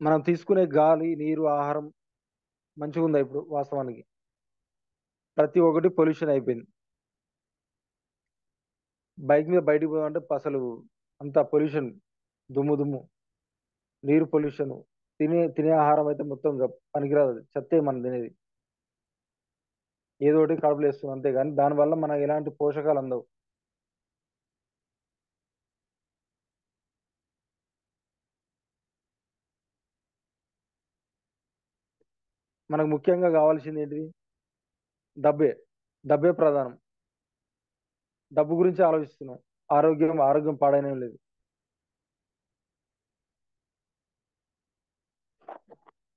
మనం తీసుకునే గాలి, నీరు, ఆహారం మంచిగా ఉందా ఇప్పుడు? వాస్తవానికి ప్రతి ఒక్కటి పొల్యూషన్ అయిపోయింది. బైక్ మీద బయటికి పోదామంటే అసలు అంత పొల్యూషన్, దుమ్ము, నీరు పొల్యూషన్, తినే ఆహారం అయితే మొత్తం పనికిరాదు, చెత్తే మనం తినేది. ఏదో ఒకటి కడుపులో వేస్తుంది అంతే, కానీ దానివల్ల మనకు ఎలాంటి పోషకాలు అందవు. మనకు ముఖ్యంగా కావాల్సింది ఏంటిది? డబ్బే ప్రధానం. డబ్బు గురించి ఆలోచిస్తున్నాం. ఆరోగ్యం పాడైన లేదు.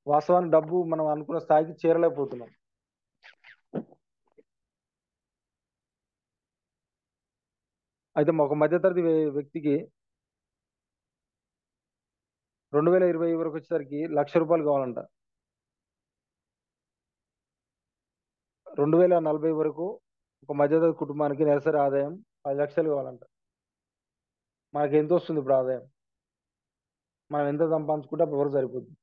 వాస్తవానికి డబ్బు మనం అనుకున్న స్థాయికి చేరలేకపోతున్నాం. అయితే ఒక మధ్యతరగతి వ్యక్తికి 2020 వరకు వచ్చేసరికి ₹1,00,000 కావాలంట. 2040 వరకు ఒక మధ్యతరగతి కుటుంబానికి నెలసరి ఆదాయం 10 లక్షలు కావాలంట. మనకి ఎంత వస్తుంది ఇప్పుడు ఆదాయం? మనం ఎంత సంపాదించుకుంటే అప్పుడు వరకు సరిపోతుంది.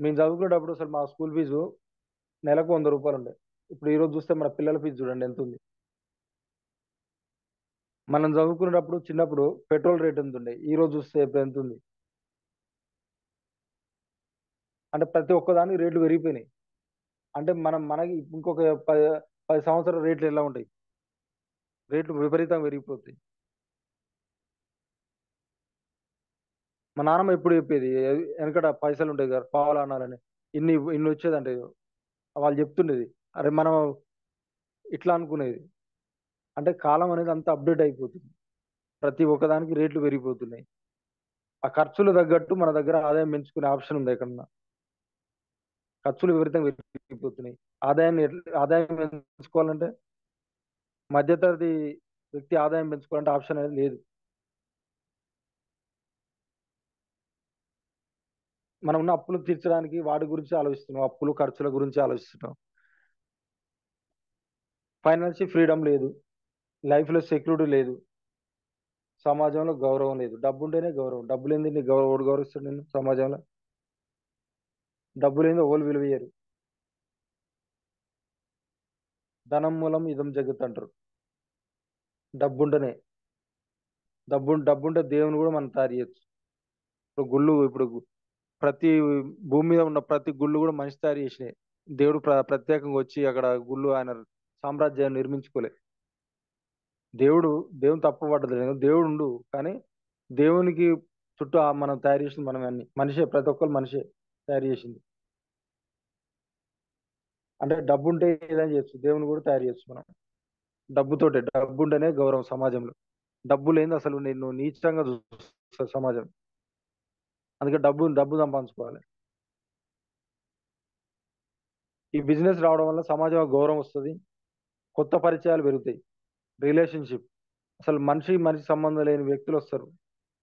మేము చదువుకునేటప్పుడు అసలు మా స్కూల్ ఫీజు నెలకు ₹100 ఉండే. ఇప్పుడు ఈరోజు చూస్తే మన పిల్లల ఫీజు చూడండి ఎంత ఉంది. మనం చదువుకునేటప్పుడు చిన్నప్పుడు పెట్రోల్ రేట్ ఎంత ఉండే, ఈ రోజు చూస్తే ఇప్పుడు ఎంత ఉంది. అంటే ప్రతి ఒక్కదానికి రేట్లు పెరిగిపోయినాయి. అంటే మనకి ఇంకొక 10 సంవత్సరాల రేట్లు ఎలా ఉంటాయి? రేట్లు విపరీతంగా పెరిగిపోతాయి. మా నాన్నమ్మ ఎప్పుడు చెప్పేది, వెనకట పైసలు ఉంటాయి కదా, పావలానాలని, ఇన్ని వచ్చేదంటే వాళ్ళు చెప్తుండేది. అరే మనం ఇట్లా అనుకునేది. అంటే కాలం అనేది అంత అప్డేట్ అయిపోతుంది. ప్రతి ఒక్కదానికి రేట్లు పెరిగిపోతున్నాయి. ఆ ఖర్చులు తగ్గట్టు మన దగ్గర ఆదాయం పెంచుకునే ఆప్షన్ ఉంది ఎక్కడన్నా? ఖర్చులు విపరీతంగా పెరిగిపోతున్నాయి. ఆదాయం పెంచుకోవాలంటే, మధ్యతరగతి వ్యక్తి ఆదాయం పెంచుకోవాలంటే ఆప్షన్ అనేది లేదు. మనం ఉన్న అప్పులు తీర్చడానికి వాటి గురించి ఆలోచిస్తున్నాం, అప్పులు ఖర్చుల గురించి ఆలోచిస్తున్నాం. ఫైనాన్షియల్ ఫ్రీడమ్ లేదు, లైఫ్లో సెక్యూరిటీ లేదు, సమాజంలో గౌరవం లేదు. డబ్బు ఉంటేనే గౌరవం. డబ్బు లేని నీ ఎవడు గౌరవిస్తాడు నేను సమాజంలో? డబ్బు లేని ఓళ్ళు విలువయ్యారు. ధనం మూలం ఇదం జగత్ అంటారు. డబ్బుంటేనే డబ్బుంటే దేవుని కూడా మనం తయారు చేయొచ్చు. ఇప్పుడు ప్రతి భూమి మీద ఉన్న ప్రతి గుళ్ళు కూడా మనిషి తయారు చేసినాయి. దేవుడు ప్రత్యేకంగా వచ్చి అక్కడ గుళ్ళు ఆయన సామ్రాజ్యాన్ని నిర్మించుకోలే. దేవుని తప్పు పడ్డది లేదు, దేవుడు ఉండు, కానీ దేవునికి చుట్టూ మనం తయారు చేసింది మనం అన్ని మనిషే, ప్రతి ఒక్కరు మనిషే తయారు చేసింది. అంటే డబ్బు ఉంటే ఏదైనా చేయొచ్చు, దేవుని కూడా తయారు చేయొచ్చు మనం డబ్బు ఉంటేనే గౌరవం సమాజంలో. డబ్బు లేని అసలు నేను నీచంగా చూస్తా సమాజం. అందుకే డబ్బు సంపాదించుకోవాలి. ఈ బిజినెస్ రావడం వల్ల సమాజంలో గౌరవం వస్తుంది, కొత్త పరిచయాలు పెరుగుతాయి, రిలేషన్షిప్. అసలు మనిషి సంబంధం లేని వ్యక్తులు వస్తారు.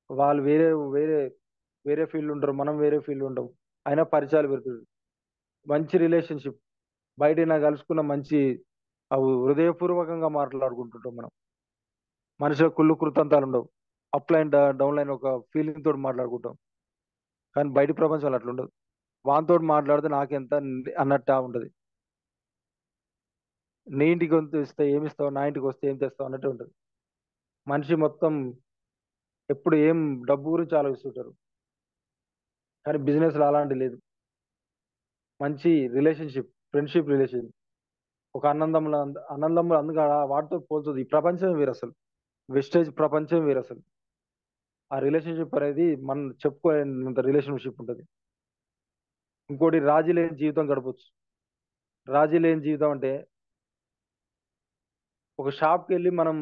వాళ్ళు వేరే ఫీల్డ్ ఉంటారు, మనం వేరే ఫీల్డ్ ఉంటాం, అయినా పరిచయాలు పెరుగుతుంది. మంచి రిలేషన్షిప్, బయట కలుసుకున్న మంచి అవి హృదయపూర్వకంగా మాట్లాడుకుంటుంటాం మనం. మనిషిలో కుళ్ళు కృతంతాలు ఉండవు, అప్ లైన్ డౌన్ లైన్ ఒక ఫీలింగ్ తోటి మాట్లాడుకుంటాం. కానీ బయట ప్రపంచంలో అట్లా ఉండదు. వానితో మాట్లాడితే నాకెంత అన్నట్టు ఉంటది. నీ ఇంటికి వస్తే ఏమిస్తావు, నా ఇంటికి వస్తే ఏం తెస్తావు అన్నట్టు ఉంటుంది. మనిషి మొత్తం ఎప్పుడు డబ్బు గురించి ఆలోచిస్తుంటారు. కానీ బిజినెస్ లో అలాంటి లేదు. మంచి రిలేషన్షిప్, ఫ్రెండ్షిప్ రిలేషన్, ఒక ఆనందంలో అందుకు వాటితో పోల్చదు. ఈ ప్రపంచం వేరు అసలు, వెస్టేజ్ ప్రపంచం వేరు అసలు. ఆ రిలేషన్షిప్ అనేది మనం చెప్పుకోలేనంత రిలేషన్షిప్ ఉంటుంది. ఇంకోటి, రాజీ లేని జీవితం గడపచ్చు. రాజీ లేని జీవితం అంటే, ఒక షాప్కి వెళ్ళి మనం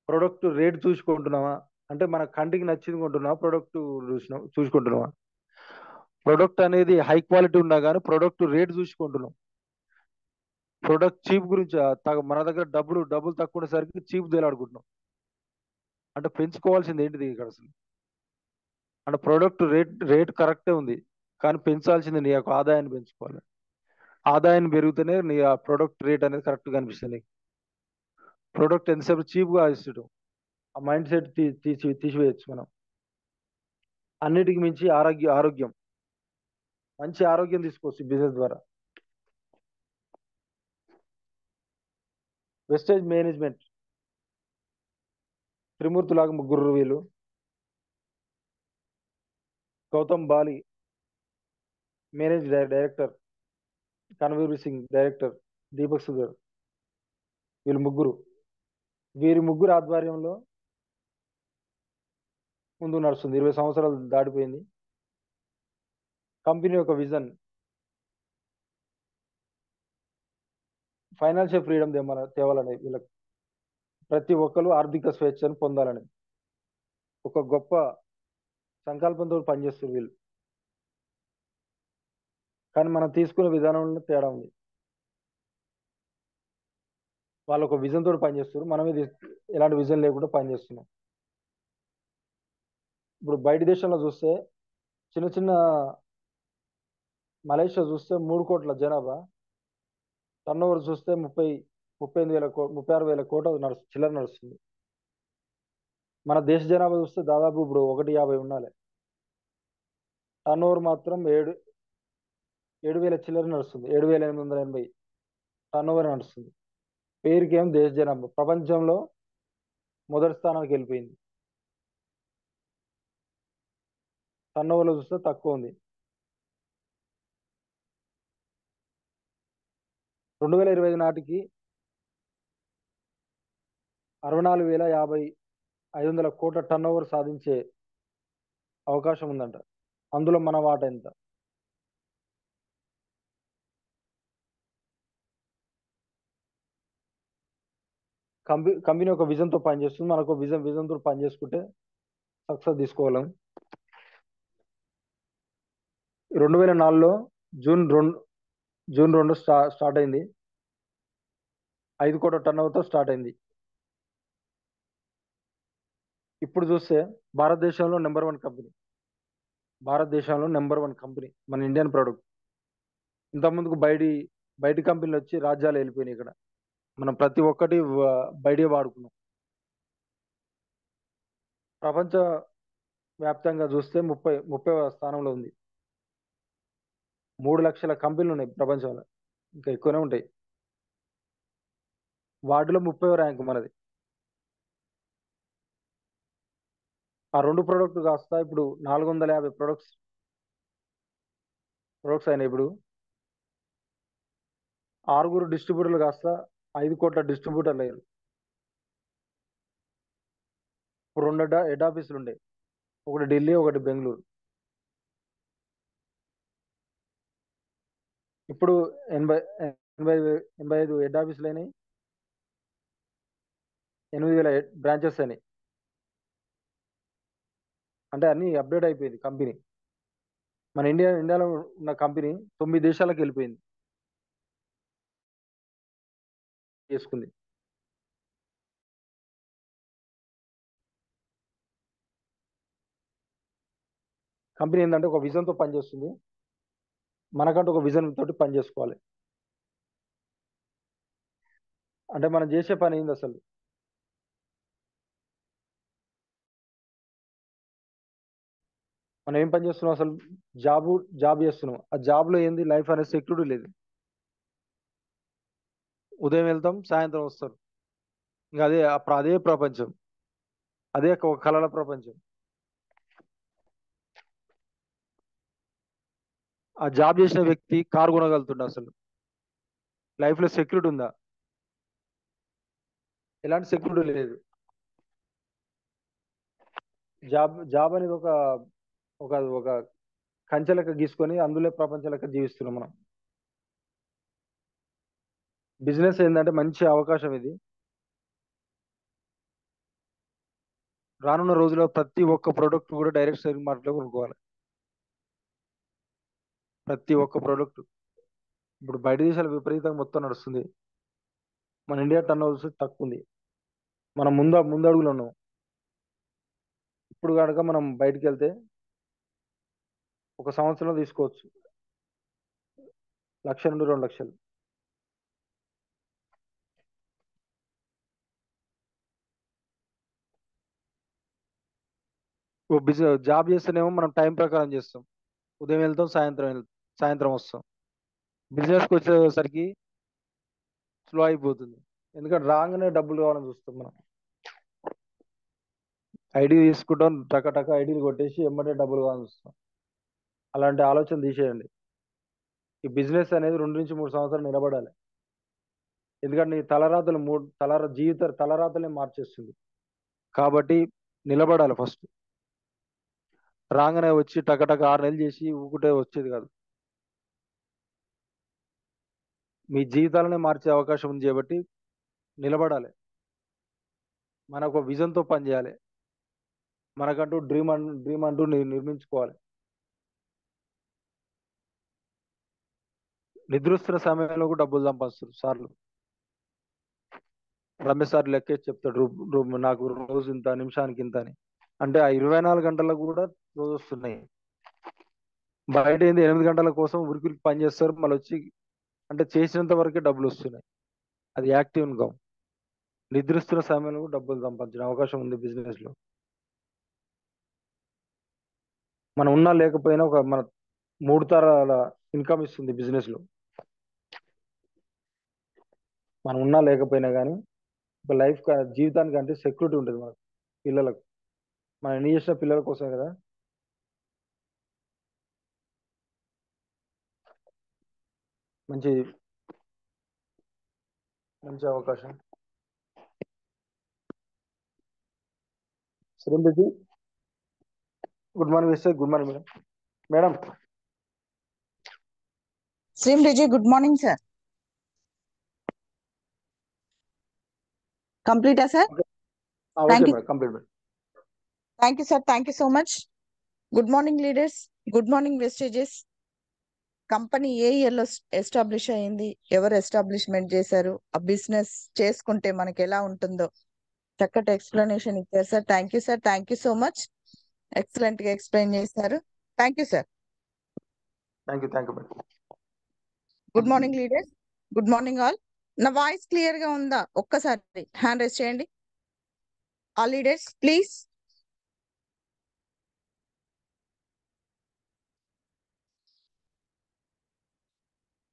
ప్రొడక్ట్ రేట్ చూసుకుంటున్నామా అంటే, మన కంటికి నచ్చింది కొంటున్నావా, ప్రొడక్ట్ చూసుకుంటున్నావా? ప్రొడక్ట్ అనేది హై క్వాలిటీ ఉన్నా కానీ ప్రొడక్ట్ రేట్ చూసుకుంటున్నాం. ప్రొడక్ట్ చీప్ గురించి మన దగ్గర డబ్బులు తక్కువ ఉండేసరికి చీప్ తేలాడుకుంటున్నాం. అంటే పెంచుకోవాల్సింది ఏంటిది ఇక్కడ అసలు? అంటే ప్రొడక్ట్ రేట్ కరెక్టే ఉంది, కానీ పెంచాల్సింది నీ యొక్క ఆదాయాన్ని పెంచుకోవాలి. ఆదాయాన్ని పెరిగితేనే నీ ఆ ప్రొడక్ట్ రేట్ అనేది కరెక్ట్గా అనిపిస్తుంది. ప్రొడక్ట్ ఎంతసేపు చీప్గా ఇస్తాడు, ఆ మైండ్ సెట్ తీసివేయచ్చు మనం. అన్నిటికి మించి ఆరోగ్యం మంచి ఆరోగ్యం తీసుకోవచ్చు బిజినెస్ ద్వారా. వెస్టేజ్ మేనేజ్మెంట్ త్రిమూర్తులాగా ముగ్గురు వీళ్ళు. గౌతమ్ బాలి డైరెక్టర్, కన్వీర్ సింగ్ డైరెక్టర్, దీపక్ సుగర్, వీరి ముగ్గురు ఆధ్వర్యంలో ముందుకు నడుస్తుంది. 20 సంవత్సరాలు దాటిపోయింది. కంపెనీ యొక్క విజన్ ఫైనాన్షియల్ ఫ్రీడమ్ తేవాలని, వీళ్ళకి ప్రతి ఒక్కరు ఆర్థిక స్వేచ్ఛను పొందాలని ఒక గొప్ప సంకల్పంతో పనిచేస్తారు వీళ్ళు. కానీ మనం తీసుకునే విధానంలో తేడా ఉంది. వాళ్ళు ఒక విజన్ తోటి పనిచేస్తారు, మనమే ఎలాంటి విజన్ లేకుండా పనిచేస్తున్నాం. ఇప్పుడు బయట దేశంలో చూస్తే చిన్న చిన్న మలేషియా చూస్తే 3 కోట్ల జనాభా, టర్న్ ఓవర్ చూస్తే 36,000 కోట్ల చిల్లర నడుస్తుంది. మన దేశ జనాభా చూస్తే దాదాపు ఇప్పుడు 150 ఉండాలి. టర్న్ ఓవర్ మాత్రం 7,000 చిల్లర నడుస్తుంది. 7,880 టర్న్ ఓవర్ నడుస్తుంది. పేరుకి ఏం దేశ జనాభా ప్రపంచంలో మొదటి స్థానానికి వెళ్ళిపోయింది. టర్న్ ఓవర్లో చూస్తే తక్కువ ఉంది. 2025 నాటికి 64,500 కోట్ల టర్న్ ఓవర్ సాధించే అవకాశం ఉందంట. అందులో మన వాటా ఎంత? కంపెనీ ఒక విజన్తో పనిచేస్తుంది. మనకు విజన్తో పనిచేసుకుంటే సక్సెస్ తీసుకోగలం. 2004లో జూన్ 2 స్టార్ట్ అయింది. 5 కోట్ల టర్న్ ఓవర్తో స్టార్ట్ అయింది. ఇప్పుడు చూస్తే భారతదేశంలో నెంబర్ 1 కంపెనీ మన ఇండియన్ ప్రోడక్ట్. ఇంతకుముందుకు బయటి కంపెనీలు వచ్చి రాజ్యాలు వెళ్ళిపోయినాయి. ఇక్కడ మనం ప్రతి ఒక్కటి బయటే వాడుకున్నాం. ప్రపంచ వ్యాప్తంగా చూస్తే 30వ స్థానంలో ఉంది. 3 లక్షల కంపెనీలు ఉన్నాయి ప్రపంచంలో, ఇంకా ఎక్కువనే ఉంటాయి. వాటిలో 30వ ర్యాంక్ మనది. ఆ 2 ప్రోడక్ట్ కాస్త ఇప్పుడు 450 ప్రొడక్ట్స్ అయినాయి. ఇప్పుడు 6 డిస్ట్రిబ్యూటర్లు కాస్త 5 కోట్ల డిస్ట్రిబ్యూటర్లు అయ్యారు. ఇప్పుడు 2 హెడ్ ఆఫీసులు ఉండే, ఒకటి ఢిల్లీ, ఒకటి బెంగళూరు. ఇప్పుడు 85 హెడ్ ఆఫీసులు అయినాయి. 8,000 బ్రాంచెస్ అయినాయి. అంటే అన్ని అప్డేట్ అయిపోయింది కంపెనీ. మన ఇండియాలో ఉన్న కంపెనీ 9 దేశాలకు వెళ్ళిపోయింది, చేసుకుంది. కంపెనీ ఏంటంటే ఒక విజన్తో పనిచేస్తుంది. మనకంటూ ఒక విజన్ తోటి పనిచేసుకోవాలి. అంటే మనం చేసే పని ఏంది అసలు? మనం ఏం పని చేస్తున్నాం అసలు? జాబ్ చేస్తున్నాం. ఆ జాబ్లో ఏంది? లైఫ్ అనే సెక్యూరిటీ లేదు. ఉదయం వెళ్తాం, సాయంత్రం వస్తారు. ఇంకా అదే ప్రపంచం, అదే ఒక కళల ప్రపంచం. ఆ జాబ్ చేసిన వ్యక్తి కారు కొనగలుగుతుండ? అసలు లైఫ్లో సెక్యూరిటీ ఉందా? ఎలాంటి సెక్యూరిటీ లేదు. జాబ్ అనేది ఒక కంచె లెక్క గీసుకొని అందులో ప్రపంచం లెక్క జీవిస్తున్నాం మనం. బిజినెస్ ఏంటంటే మంచి అవకాశం ఇది. రానున్న రోజుల్లో ప్రతి ఒక్క ప్రోడక్ట్ కూడా డైరెక్ట్ సేలింగ్ మార్కెట్లో కొనుక్కోవాలి. ప్రతి ఒక్క ప్రోడక్ట్. ఇప్పుడు బయట దేశాలు విపరీతంగా మొత్తం నడుస్తుంది. మన ఇండియా టర్న్ ఓవర్ తక్కువ ఉంది. మనం ముందడుగులో ఉన్నాం. ఇప్పుడు కనుక మనం బయటికి వెళ్తే ఒక సంవత్సరంలో తీసుకోవచ్చు 1,00,000 నుండి 2 లక్షలు. జాబ్ చేస్తేనేమో మనం టైం ప్రకారం చేస్తాం, ఉదయం వెళ్తాం, సాయంత్రం వస్తాం. బిజినెస్కి వచ్చేసరికి స్లో అయిపోతుంది, ఎందుకంటే రాగానే డబ్బులు కావాలని చూస్తాం. మనం ఐడి తీసుకుంటాం, టక ఐడీలు కొట్టేసి ఎమ్మటే డబ్బులు కావాలని చూస్తాం. అలాంటి ఆలోచన తీసేయండి. ఈ బిజినెస్ అనేది 2 నుంచి 3 సంవత్సరాలు నిలబడాలి. ఎందుకంటే నీ తలరాతలే మార్చేస్తుంది. కాబట్టి నిలబడాలి. ఫస్ట్ రాగానే వచ్చి టక 6 నెలలు చేసి ఊకుంటే వచ్చేది కాదు. మీ జీవితాలనే మార్చే అవకాశం ఉంది కాబట్టి నిలబడాలి. మనకు ఒక విజన్తో పనిచేయాలి. మనకంటూ డ్రీమ్ అంటూ నిర్మించుకోవాలి. నిద్రిస్తున్న సమయంలో కూడా డబ్బులు సంపాదిస్తారు సార్లు. రమేష్ సార్ లెక్కేసి చెప్తాడు, నాకు రోజు ఇంత, నిమిషానికి ఇంత అని. అంటే ఆ 24 గంటలకు కూడా రోజు వస్తున్నాయి. బయట ఏంది 8 గంటల కోసం ఉరికి పని చేస్తారు, మళ్ళీ వచ్చి అంటే చేసినంత వరకే డబ్బులు వస్తున్నాయి. అది యాక్టివ్ ఇన్కమ్. నిద్రిస్తున్న సమయంలో కూడా డబ్బులు సంపాదించిన అవకాశం ఉంది బిజినెస్ లో. మనం ఉన్నా లేకపోయినా మన 3 తరాల ఇన్కమ్ ఇస్తుంది బిజినెస్ లో. మనం ఉన్నా లేకపోయినా కానీ ఒక లైఫ్ జీవితానికి అంటే సెక్యూరిటీ ఉంటుంది మనకు, పిల్లలకు. మనం ఎన్ని చేసిన పిల్లల కోసమే కదా. మంచి అవకాశం. శ్రీమతి, good morning mister. Good morning madam. Madam శ్రీమతి, గుడ్ మార్నింగ్ సార్. కంప్లీటా sir? Okay madam, complete madam. Thank you sir, thank you so much. Good morning leaders, good morning Vestiges. Company ఏ ఇయర్లో ఎస్టాబ్లిష్ అయింది, ఎవరు ఎస్టాబ్లిష్మెంట్ చేశారు, ఆ బిజినెస్ చేసుకుంటే మనకి ఎలా ఉంటుందో చక్కటి ఎక్స్ప్లెనేషన్ ఇచ్చారు sir. Thank you sir, thank you so much. Excellent గా ఎక్స్ప్లెయిన్ చేశారు. Thank you sir. Thank you madam. Good morning leaders, good morning all. నా వాయిస్ క్లియర్ గా ఉందా? ఒక్కసారి హ్యాండ్ రైజ్ చేయండి. All leaders please.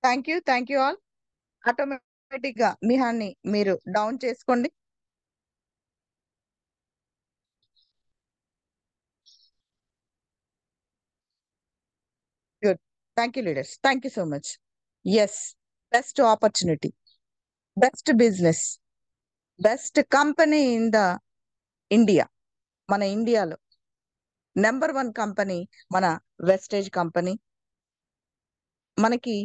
Thank you all. Automatic గా మీ hand ని మీరు డౌన్ చేసుకోండి. Good. Thank you leaders, thank you so much. Yes, best opportunity, best business, best company in the India. మన ఇండియాలో నెంబర్ 1 కంపెనీ మన wastage company. మనకి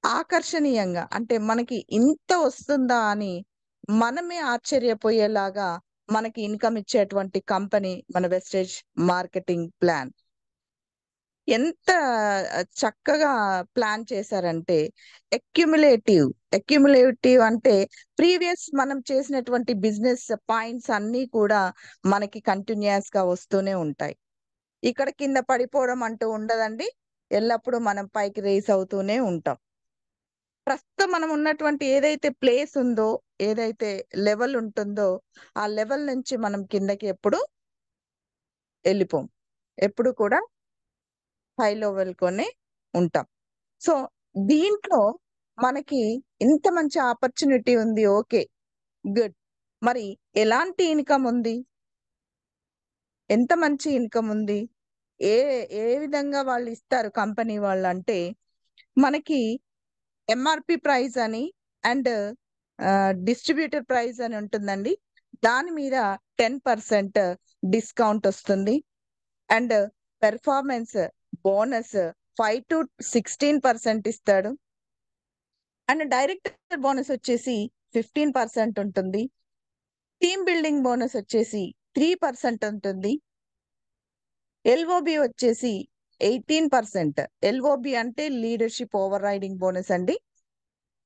ఆకర్షణీయంగా, అంటే మనకి ఇంత వస్తుందా అని మనమే ఆశ్చర్యపోయేలాగా మనకి ఇన్కమ్ ఇచ్చేటువంటి కంపెనీ మన వెస్టేజ్ మార్కెటింగ్ ప్లాన్. ఎంత చక్కగా ప్లాన్ చేశారంటే, ఎక్యుములేటివ్ అంటే ప్రీవియస్ మనం చేసినటువంటి బిజినెస్ పాయింట్స్ అన్ని కూడా మనకి కంటిన్యూస్ గా వస్తూనే ఉంటాయి. ఇక్కడ కింద పడిపోవడం అంటూ ఉండదండి. ఎల్లప్పుడూ మనం పైకి రేస్ అవుతూనే ఉంటాం. ప్రస్తుతం మనం ఉన్నటువంటి ఏదైతే ప్లేస్ ఉందో, ఏదైతే లెవెల్ ఉంటుందో, ఆ లెవెల్ నుంచి మనం కిందకి ఎప్పుడు వెళ్ళిపోం. ఎప్పుడు కూడా హై లెవెల్ కొనే ఉంటాం. సో దీంట్లో మనకి ఇంత మంచి ఆపర్చునిటీ ఉంది. Okay, good. మరి ఎలాంటి ఇన్కమ్ ఉంది, ఎంత మంచి ఇన్కమ్ ఉంది, ఏ ఏ విధంగా వాళ్ళు ఇస్తారు కంపెనీ వాళ్ళు అంటే, మనకి ఎంఆర్పి ప్రైస్ అని అండ్ డిస్ట్రిబ్యూటర్ ప్రైస్ అని ఉంటుందండి. దాని మీద 10% డిస్కౌంట్ వస్తుంది. అండ్ పెర్ఫార్మెన్స్ బోనస్ 5 to 16% ఇస్తాడు. అండ్ డైరెక్టర్ బోనస్ వచ్చేసి 15% ఉంటుంది. టీమ్ బిల్డింగ్ బోనస్ వచ్చేసి 3% ఉంటుంది. ఎల్ఓబి వచ్చేసి 18%. ఎల్ఓబి అంటే లీడర్షిప్ ఓవర్ రైడింగ్ బోనస్ అండి.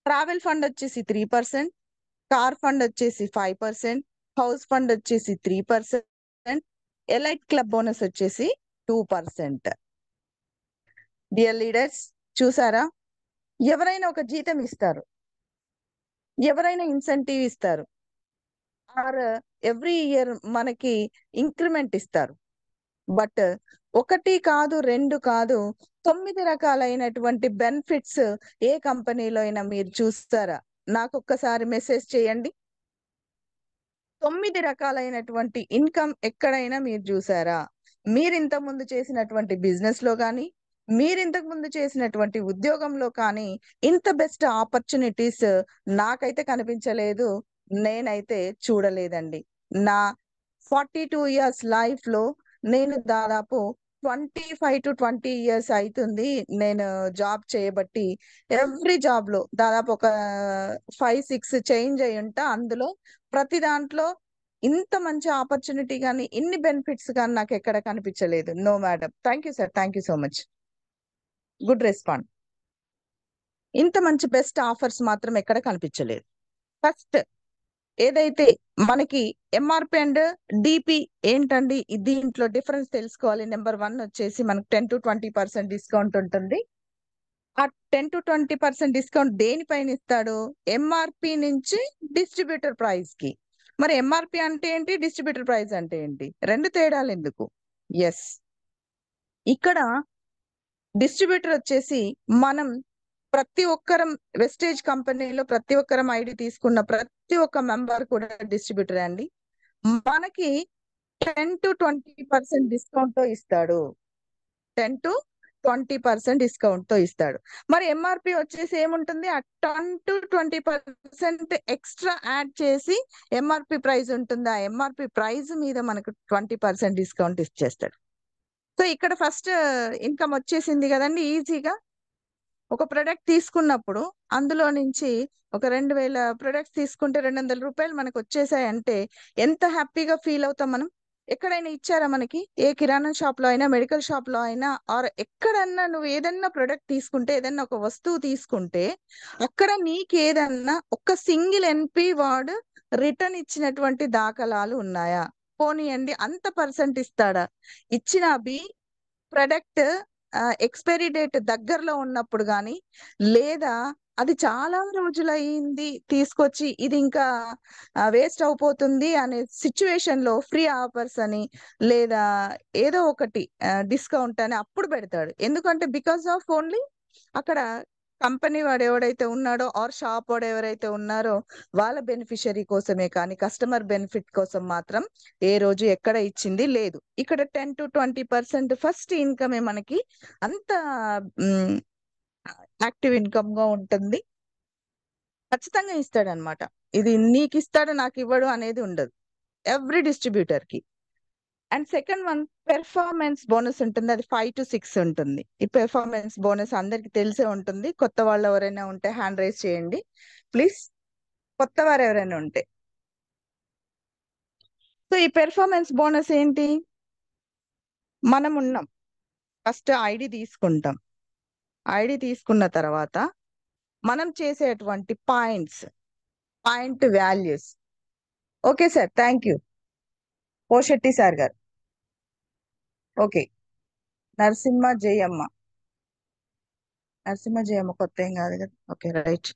ట్రావెల్ ఫండ్ వచ్చేసి 3%, కార్ ఫండ్ వచ్చేసి 5%, హౌస్ ఫండ్ వచ్చేసి 3%, ఎలైట్ క్లబ్ బోనస్ వచ్చేసి 2%. డియర్ లీడర్స్, చూసారా? ఎవరైనా ఒక జీతం ఇస్తారు, ఎవరైనా ఇన్సెంటివ్ ఇస్తారు, ఆర్ ఎవ్రీ ఇయర్ మనకి ఇంక్రిమెంట్ ఇస్తారు. బట్ ఒకటి కాదు, రెండు కాదు, 9 రకాలైనటువంటి బెనిఫిట్స్ ఏ కంపెనీలో అయినా మీరు చూస్తారా? నాకు ఒక్కసారి మెసేజ్ చేయండి. 9 రకాలైనటువంటి ఇన్కమ్ ఎక్కడైనా మీరు చూసారా? మీరు ఇంతకు ముందు చేసినటువంటి బిజినెస్ లో కానీ, మీరు ఇంతకు ముందు చేసినటువంటి ఉద్యోగంలో కానీ ఇంత బెస్ట్ ఆపర్చునిటీస్ నాకైతే కనిపించలేదు, నేనైతే చూడలేదండి. నా 42 ఇయర్స్ లైఫ్ లో నేను దాదాపు 25 to 20 ఇయర్స్ అవుతుంది నేను జాబ్ చేయబట్టి. ఎవ్రీ జాబ్ లో దాదాపు ఒక 5-6 చేంజ్ అయి ఉంటా. అందులో ప్రతి దాంట్లో ఇంత మంచి ఆపర్చునిటీ కానీ ఇన్ని బెనిఫిట్స్ కానీ నాకు ఎక్కడ కనిపించలేదు. No madam. Thank you sir, thank you so much, good respond. ఇంత మంచి బెస్ట్ ఆఫర్స్ మాత్రం ఎక్కడ కనిపించలేదు. ఫస్ట్ ఏదైతే మనకి ఎంఆర్పి అండ్ డిపి ఏంటండి, దీంట్లో డిఫరెన్స్ తెలుసుకోవాలి. నెంబర్ 1 వచ్చేసి మనకు 10 to 20% డిస్కౌంట్ ఉంటుంది. ఆ 10 to 20% డిస్కౌంట్ దేనిపైన ఇస్తాడు? ఎంఆర్పి నుంచి డిస్ట్రిబ్యూటర్ ప్రైస్ కి. మరి ఎంఆర్పి అంటే ఏంటి, డిస్ట్రిబ్యూటర్ ప్రైస్ అంటే ఏంటి, రెండు తేడాలు ఎందుకు? ఎస్, ఇక్కడ డిస్ట్రిబ్యూటర్ వచ్చేసి మనం ప్రతి ఒక్కరం వెస్టేజ్ కంపెనీలో ప్రతి ఒక్కరం ఐడి తీసుకున్న ప్రతి ఒక్క మెంబర్ కూడా డిస్ట్రిబ్యూటర్ అండి. మనకి 10 to 20% డిస్కౌంట్ తో ఇస్తాడు. 10 to 20% డిస్కౌంట్ తో ఇస్తాడు. మరి ఎంఆర్పి వచ్చేసి ఏముంటుంది? ఆ 10 to 20% ఎక్స్ట్రా యాడ్ చేసి ఎంఆర్పి ప్రైస్ ఉంటుంది. ఆ ఎంఆర్పి ప్రైస్ మీద మనకు 20% డిస్కౌంట్ ఇచ్చేస్తాడు. సో ఇక్కడ ఫస్ట్ ఇన్కమ్ వచ్చేసింది కదండి ఈజీగా. ఒక ప్రొడక్ట్ తీసుకున్నప్పుడు అందులో నుంచి ఒక 2000 ప్రొడక్ట్స్ తీసుకుంటే 200 రూపాయలు మనకు వచ్చేసాయంటే ఎంత హ్యాపీగా ఫీల్ అవుతాం మనం. ఎక్కడైనా ఇచ్చారా మనకి? ఏ కిరాణా షాప్ లో అయినా, మెడికల్ షాప్ లో అయినా, ఆర్ ఎక్కడన్నా నువ్వు ఏదన్నా ప్రొడక్ట్ తీసుకుంటే, ఏదన్నా ఒక వస్తువు తీసుకుంటే అక్కడ నీకు ఏదన్నా ఒక సింగిల్ ఎన్పి వార్డ్ రిటర్న్ ఇచ్చినటువంటి దాఖలాలు ఉన్నాయా? పోనీయండి, అంత పర్సెంట్ ఇస్తాడా? ఇచ్చిన అవి ప్రొడక్ట్ ఎక్స్పైరీ డేట్ దగ్గరలో ఉన్నప్పుడు కానీ, లేదా అది చాలా రోజులు అయింది తీసుకొచ్చి ఇది ఇంకా వేస్ట్ అయిపోతుంది అనే సిచ్యువేషన్ లో ఫ్రీ ఆఫర్స్ అని, లేదా ఏదో ఒకటి డిస్కౌంట్ అని అప్పుడు పెడతాడు. ఎందుకంటే బికాస్ ఆఫ్ ఓన్లీ అక్కడ కంపెనీ వాడు ఎవడైతే ఉన్నాడో ఆర్ షాప్ వాడు ఎవరైతే ఉన్నారో వాళ్ళ బెనిఫిషరీ కోసమే, కానీ కస్టమర్ బెనిఫిట్ కోసం మాత్రం ఏ రోజు ఎక్కడ ఇచ్చింది లేదు. ఇక్కడ 10 to 20% ఫస్ట్ ఇన్కమే మనకి అంత యాక్టివ్ ఇన్కమ్ గా ఉంటుంది. ఖచ్చితంగా ఇస్తాడు అనమాట. ఇది నీకు ఇస్తాడు నాకు ఇవ్వడు అనేది ఉండదు ఎవ్రీ డిస్ట్రిబ్యూటర్ కి. And second one performance bonus ఉంటుంది. అది 5 to 6 ఉంటుంది. ఈ పెర్ఫార్మెన్స్ బోనస్ అందరికి తెలిసే ఉంటుంది. కొత్త వాళ్ళు ఎవరైనా ఉంటే హ్యాండ్ రైజ్ చేయండి ప్లీజ్, కొత్త వారు ఎవరైనా ఉంటే. సో ఈ పెర్ఫార్మెన్స్ బోనస్ ఏంటి? మనం ఉన్నాం, ఫస్ట్ ఐడి తీసుకుంటాం. ఐడి తీసుకున్న తర్వాత మనం చేసేటువంటి point values. Okay sir, thank you Pochetti sir గారు. ఓకే, నరసింహ జయమ్మ కొత్త ఏం కాదు కదా. Okay right.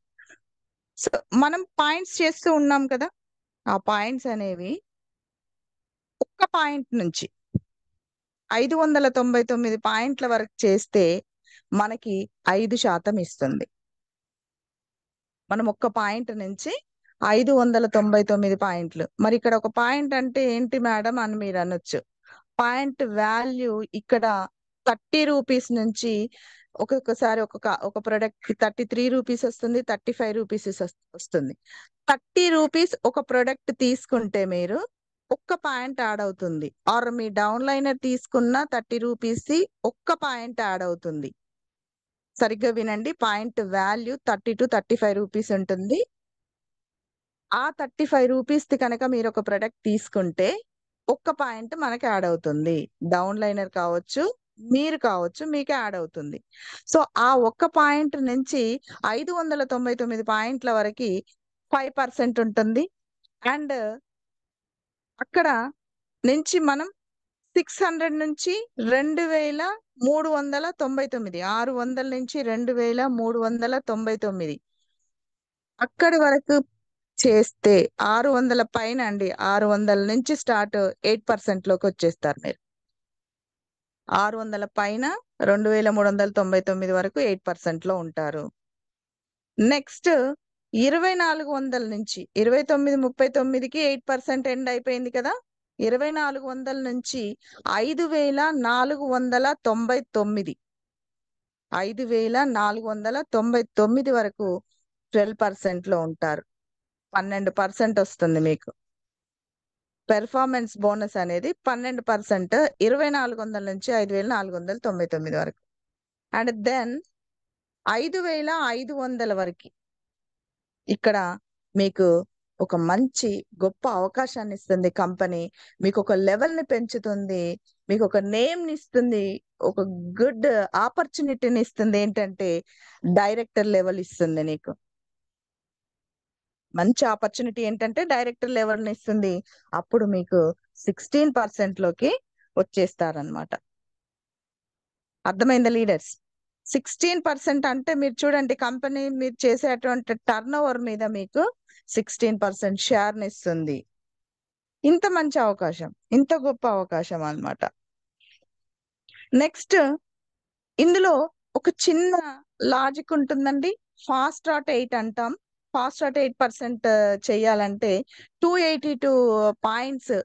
సో మనం పాయింట్స్ చేస్తూ ఉన్నాం కదా, ఆ పాయింట్స్ అనేవి ఒక్క పాయింట్ నుంచి 599 పాయింట్ల వరకు చేస్తే మనకి 5% ఇస్తుంది. మనం ఒక్క పాయింట్ నుంచి 599 పాయింట్లు. మరి ఇక్కడ ఒక పాయింట్ అంటే ఏంటి మేడం అని మీరు అనొచ్చు. పాయింట్ వాల్యూ ఇక్కడ 30 రూపీస్ నుంచి ఒక్కొక్కసారి ఒక ప్రొడక్ట్ కి 33 రూపీస్ వస్తుంది, 35 రూపీస్ వస్తుంది. 30 రూపీస్ ఒక ప్రొడక్ట్ తీసుకుంటే మీరు ఒక్క పాయింట్ యాడ్ అవుతుంది. ఆర్ మీ డౌన్ లైనర్ తీసుకున్న 30 రూపీస్ ఒక్క పాయింట్ యాడ్ అవుతుంది. సరిగ్గా వినండి, పాయింట్ వాల్యూ 30 to 35 రూపీస్ ఉంటుంది. ఆ 35 రూపీస్ కనుక మీరు ఒక ప్రొడక్ట్ తీసుకుంటే ఒక్క పాయింట్ మనకి యాడ్ అవుతుంది. డౌన్ లైనర్ కావచ్చు, మీరు కావచ్చు, మీకు యాడ్ అవుతుంది. సో ఆ ఒక్క పాయింట్ నుంచి 599 పాయింట్ల వరకు 5% ఉంటుంది. అండ్ అక్కడ నుంచి మనం 600 నుంచి 2399, 600 నుంచి 2399 అక్కడి వరకు చేస్తే 600 పైన అండి, 600 నుంచి స్టార్ట్ 8% లోకి వచ్చేస్తారు మీరు. 600 పైన 2399 వరకు 8% లో ఉంటారు. నెక్స్ట్ 2400 నుంచి 2939కి 8% ఎండ్ అయిపోయింది కదా. 2400 నుంచి 5499 5499 వరకు 12% లో ఉంటారు. 12% వస్తుంది మీకు. పెర్ఫార్మెన్స్ బోనస్ అనేది 12% 2400 నుంచి 5499 వరకు. అండ్ దెన్ 5500 వరకు ఇక్కడ మీకు ఒక మంచి గొప్ప అవకాశాన్ని ఇస్తుంది కంపెనీ. మీకు ఒక లెవెల్ ని పెంచుతుంది, మీకు ఒక నేమ్ ని ఇస్తుంది, ఒక గుడ్ ఆపర్చునిటీని ఇస్తుంది. ఏంటంటే డైరెక్టర్ లెవెల్ ఇస్తుంది నీకు. మంచి ఆపర్చునిటీ ఏంటంటే డైరెక్టర్ లెవెల్ ని ఇస్తుంది. అప్పుడు మీకు 16% లోకి వచ్చేస్తారనమాట. అర్థమైందా లీడర్స్? 16% అంటే మీరు చూడండి, కంపెనీ మీరు చేసేటువంటి టర్న్ ఓవర్ మీద మీకు 16% షేర్ ని ఇస్తుంది. ఇంత మంచి అవకాశం, ఇంత గొప్ప అవకాశం అన్నమాట. నెక్స్ట్ ఇందులో ఒక చిన్న లాజిక్ ఉంటుందండి. ఫాస్ట్ ట్రాక్ 8 అంటాం. ఫాస్ట్ ట్రాక్ 8% చేయాలంటే 282 పాయింట్స్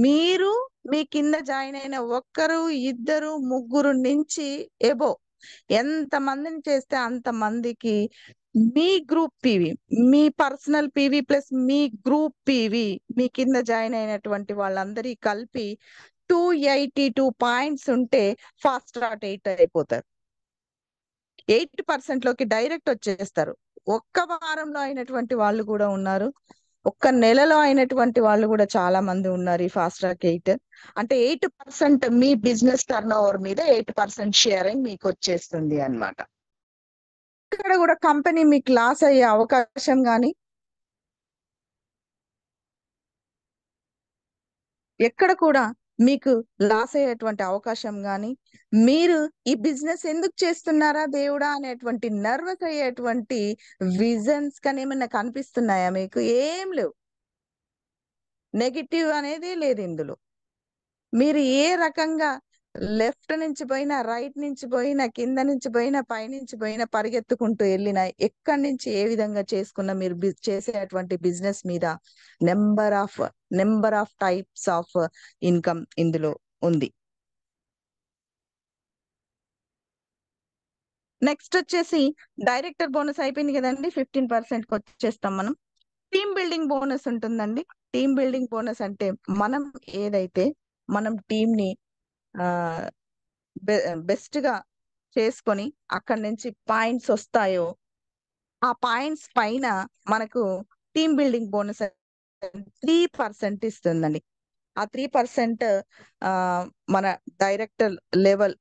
మీరు మీ కింద జాయిన్ అయిన ఒక్కరు, ఇద్దరు, ముగ్గురు నుంచి ఎబో ఎంత మందిని చేస్తే అంత మందికి మీ గ్రూప్ పీవీ, మీ పర్సనల్ పీవీ ప్లస్ మీ గ్రూప్ పీవీ, మీ కింద జాయిన్ అయినటువంటి వాళ్ళందరి కలిపి 282 పాయింట్స్ ఉంటే ఫాస్ట్ ట్రాక్ 8 అయిపోతారు. 8% లోకి డైరెక్ట్ వచ్చేస్తారు. ఒక్క వారంలో అయినటువంటి వాళ్ళు కూడా ఉన్నారు, ఒక్క నెలలో అయినటువంటి వాళ్ళు కూడా చాలా మంది ఉన్నారు. ఈ ఫాస్ట్ ట్రాక్ 8 అంటే 8% మీ బిజినెస్ టర్న్ ఓవర్ మీద 8% షేరింగ్ మీకు వచ్చేస్తుంది అన్నమాట. ఇక్కడ కూడా కంపెనీ మీకు లాస్ అయ్యే అవకాశం కానీ ఎక్కడ కూడా మీకు లాస్ అయ్యేటువంటి అవకాశం కానీ, మీరు ఈ బిజినెస్ ఎందుకు చేస్తున్నారా దేవుడా అనేటువంటి నర్వస్ అయ్యేటువంటి విజన్స్ కానీ ఏమైనా కనిపిస్తున్నాయా మీకు? ఏం లేవు. నెగిటివ్ అనేది లేదు ఇందులో. మీరు ఏ రకంగా లెఫ్ట్ నుంచి పోయినా, రైట్ నుంచి పోయినా, కింద నుంచి పోయినా, పై నుంచి పోయినా, పరిగెత్తుకుంటూ వెళ్ళినా, ఎక్కడి నుంచి ఏ విధంగా చేసుకున్నా మీరు చేసేటువంటి బిజినెస్ మీద number of types of income ఇందులో ఉంది. నెక్స్ట్ వచ్చేసి డైరెక్టర్ బోనస్ అయిపోయింది కదండి, 15% కి వచ్చేస్తాం మనం. టీమ్ బిల్డింగ్ బోనస్ ఉంటుందండి. టీమ్ బిల్డింగ్ బోనస్ అంటే మనం ఏదైతే మనం టీమ్ ని బెస్ట్ గా చేసుకొని అక్కడి నుంచి పాయింట్స్ వస్తాయో ఆ పాయింట్స్ పైన మనకు టీమ్ బిల్డింగ్ బోనస్ 3% ఇస్తుందండి. ఆ 3% మన డైరెక్టర్ లెవెల్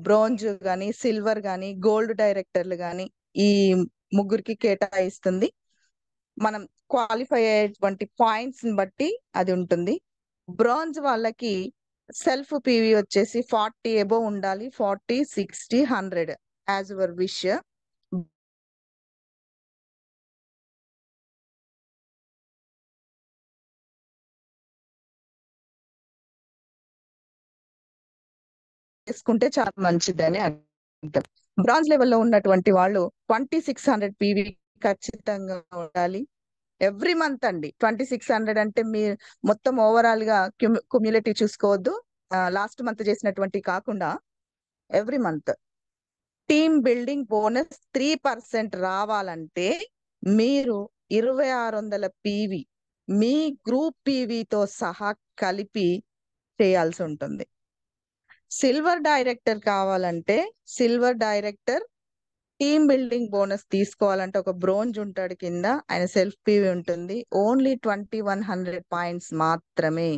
బ్రోంజ్ గాని, సిల్వర్ గాని, గోల్డ్ డైరెక్టర్లు గాని ఈ ముగ్గురికి కేటాయిస్తుంది. మనం క్వాలిఫై అయ్యేటువంటి పాయింట్స్ ని బట్టి అది ఉంటుంది. బ్రాంజ్ వాళ్ళకి సెల్ఫ్ పీవీ వచ్చేసి 40 అబోవ్ ఉండాలి. 40, 60, 100 యాజ్ యువర్ విష్. చేసుకుంటే చాలా మంచిదని అర్థం. బ్రాంజ్ లెవెల్లో ఉన్నటువంటి వాళ్ళు 2600 పీవీ ఖచ్చితంగా ఉండాలి. ఎవ్రీ మంత్ అండి. 2600 అంటే మీరు మొత్తం ఓవరాల్ గా క్యుమ్యులేటివ్ చూసుకోవద్దు, లాస్ట్ మంత్ చేసినటువంటి కాకుండా every month. Team building bonus 3% రావాలంటే మీరు 2600 పీవీ మీ గ్రూప్ పీవీతో సహా కలిపి చేయాల్సి ఉంటుంది. సిల్వర్ డైరెక్టర్ కావాలంటే silver director team building bonus తీసుకోవాలంటే ఒక బ్రోంజ్ ఉంటాడు కింద, ఆయన సెల్ఫ్ పీవీ ఉంటుంది. ఓన్లీ 2100 పాయింట్స్ మాత్రమే.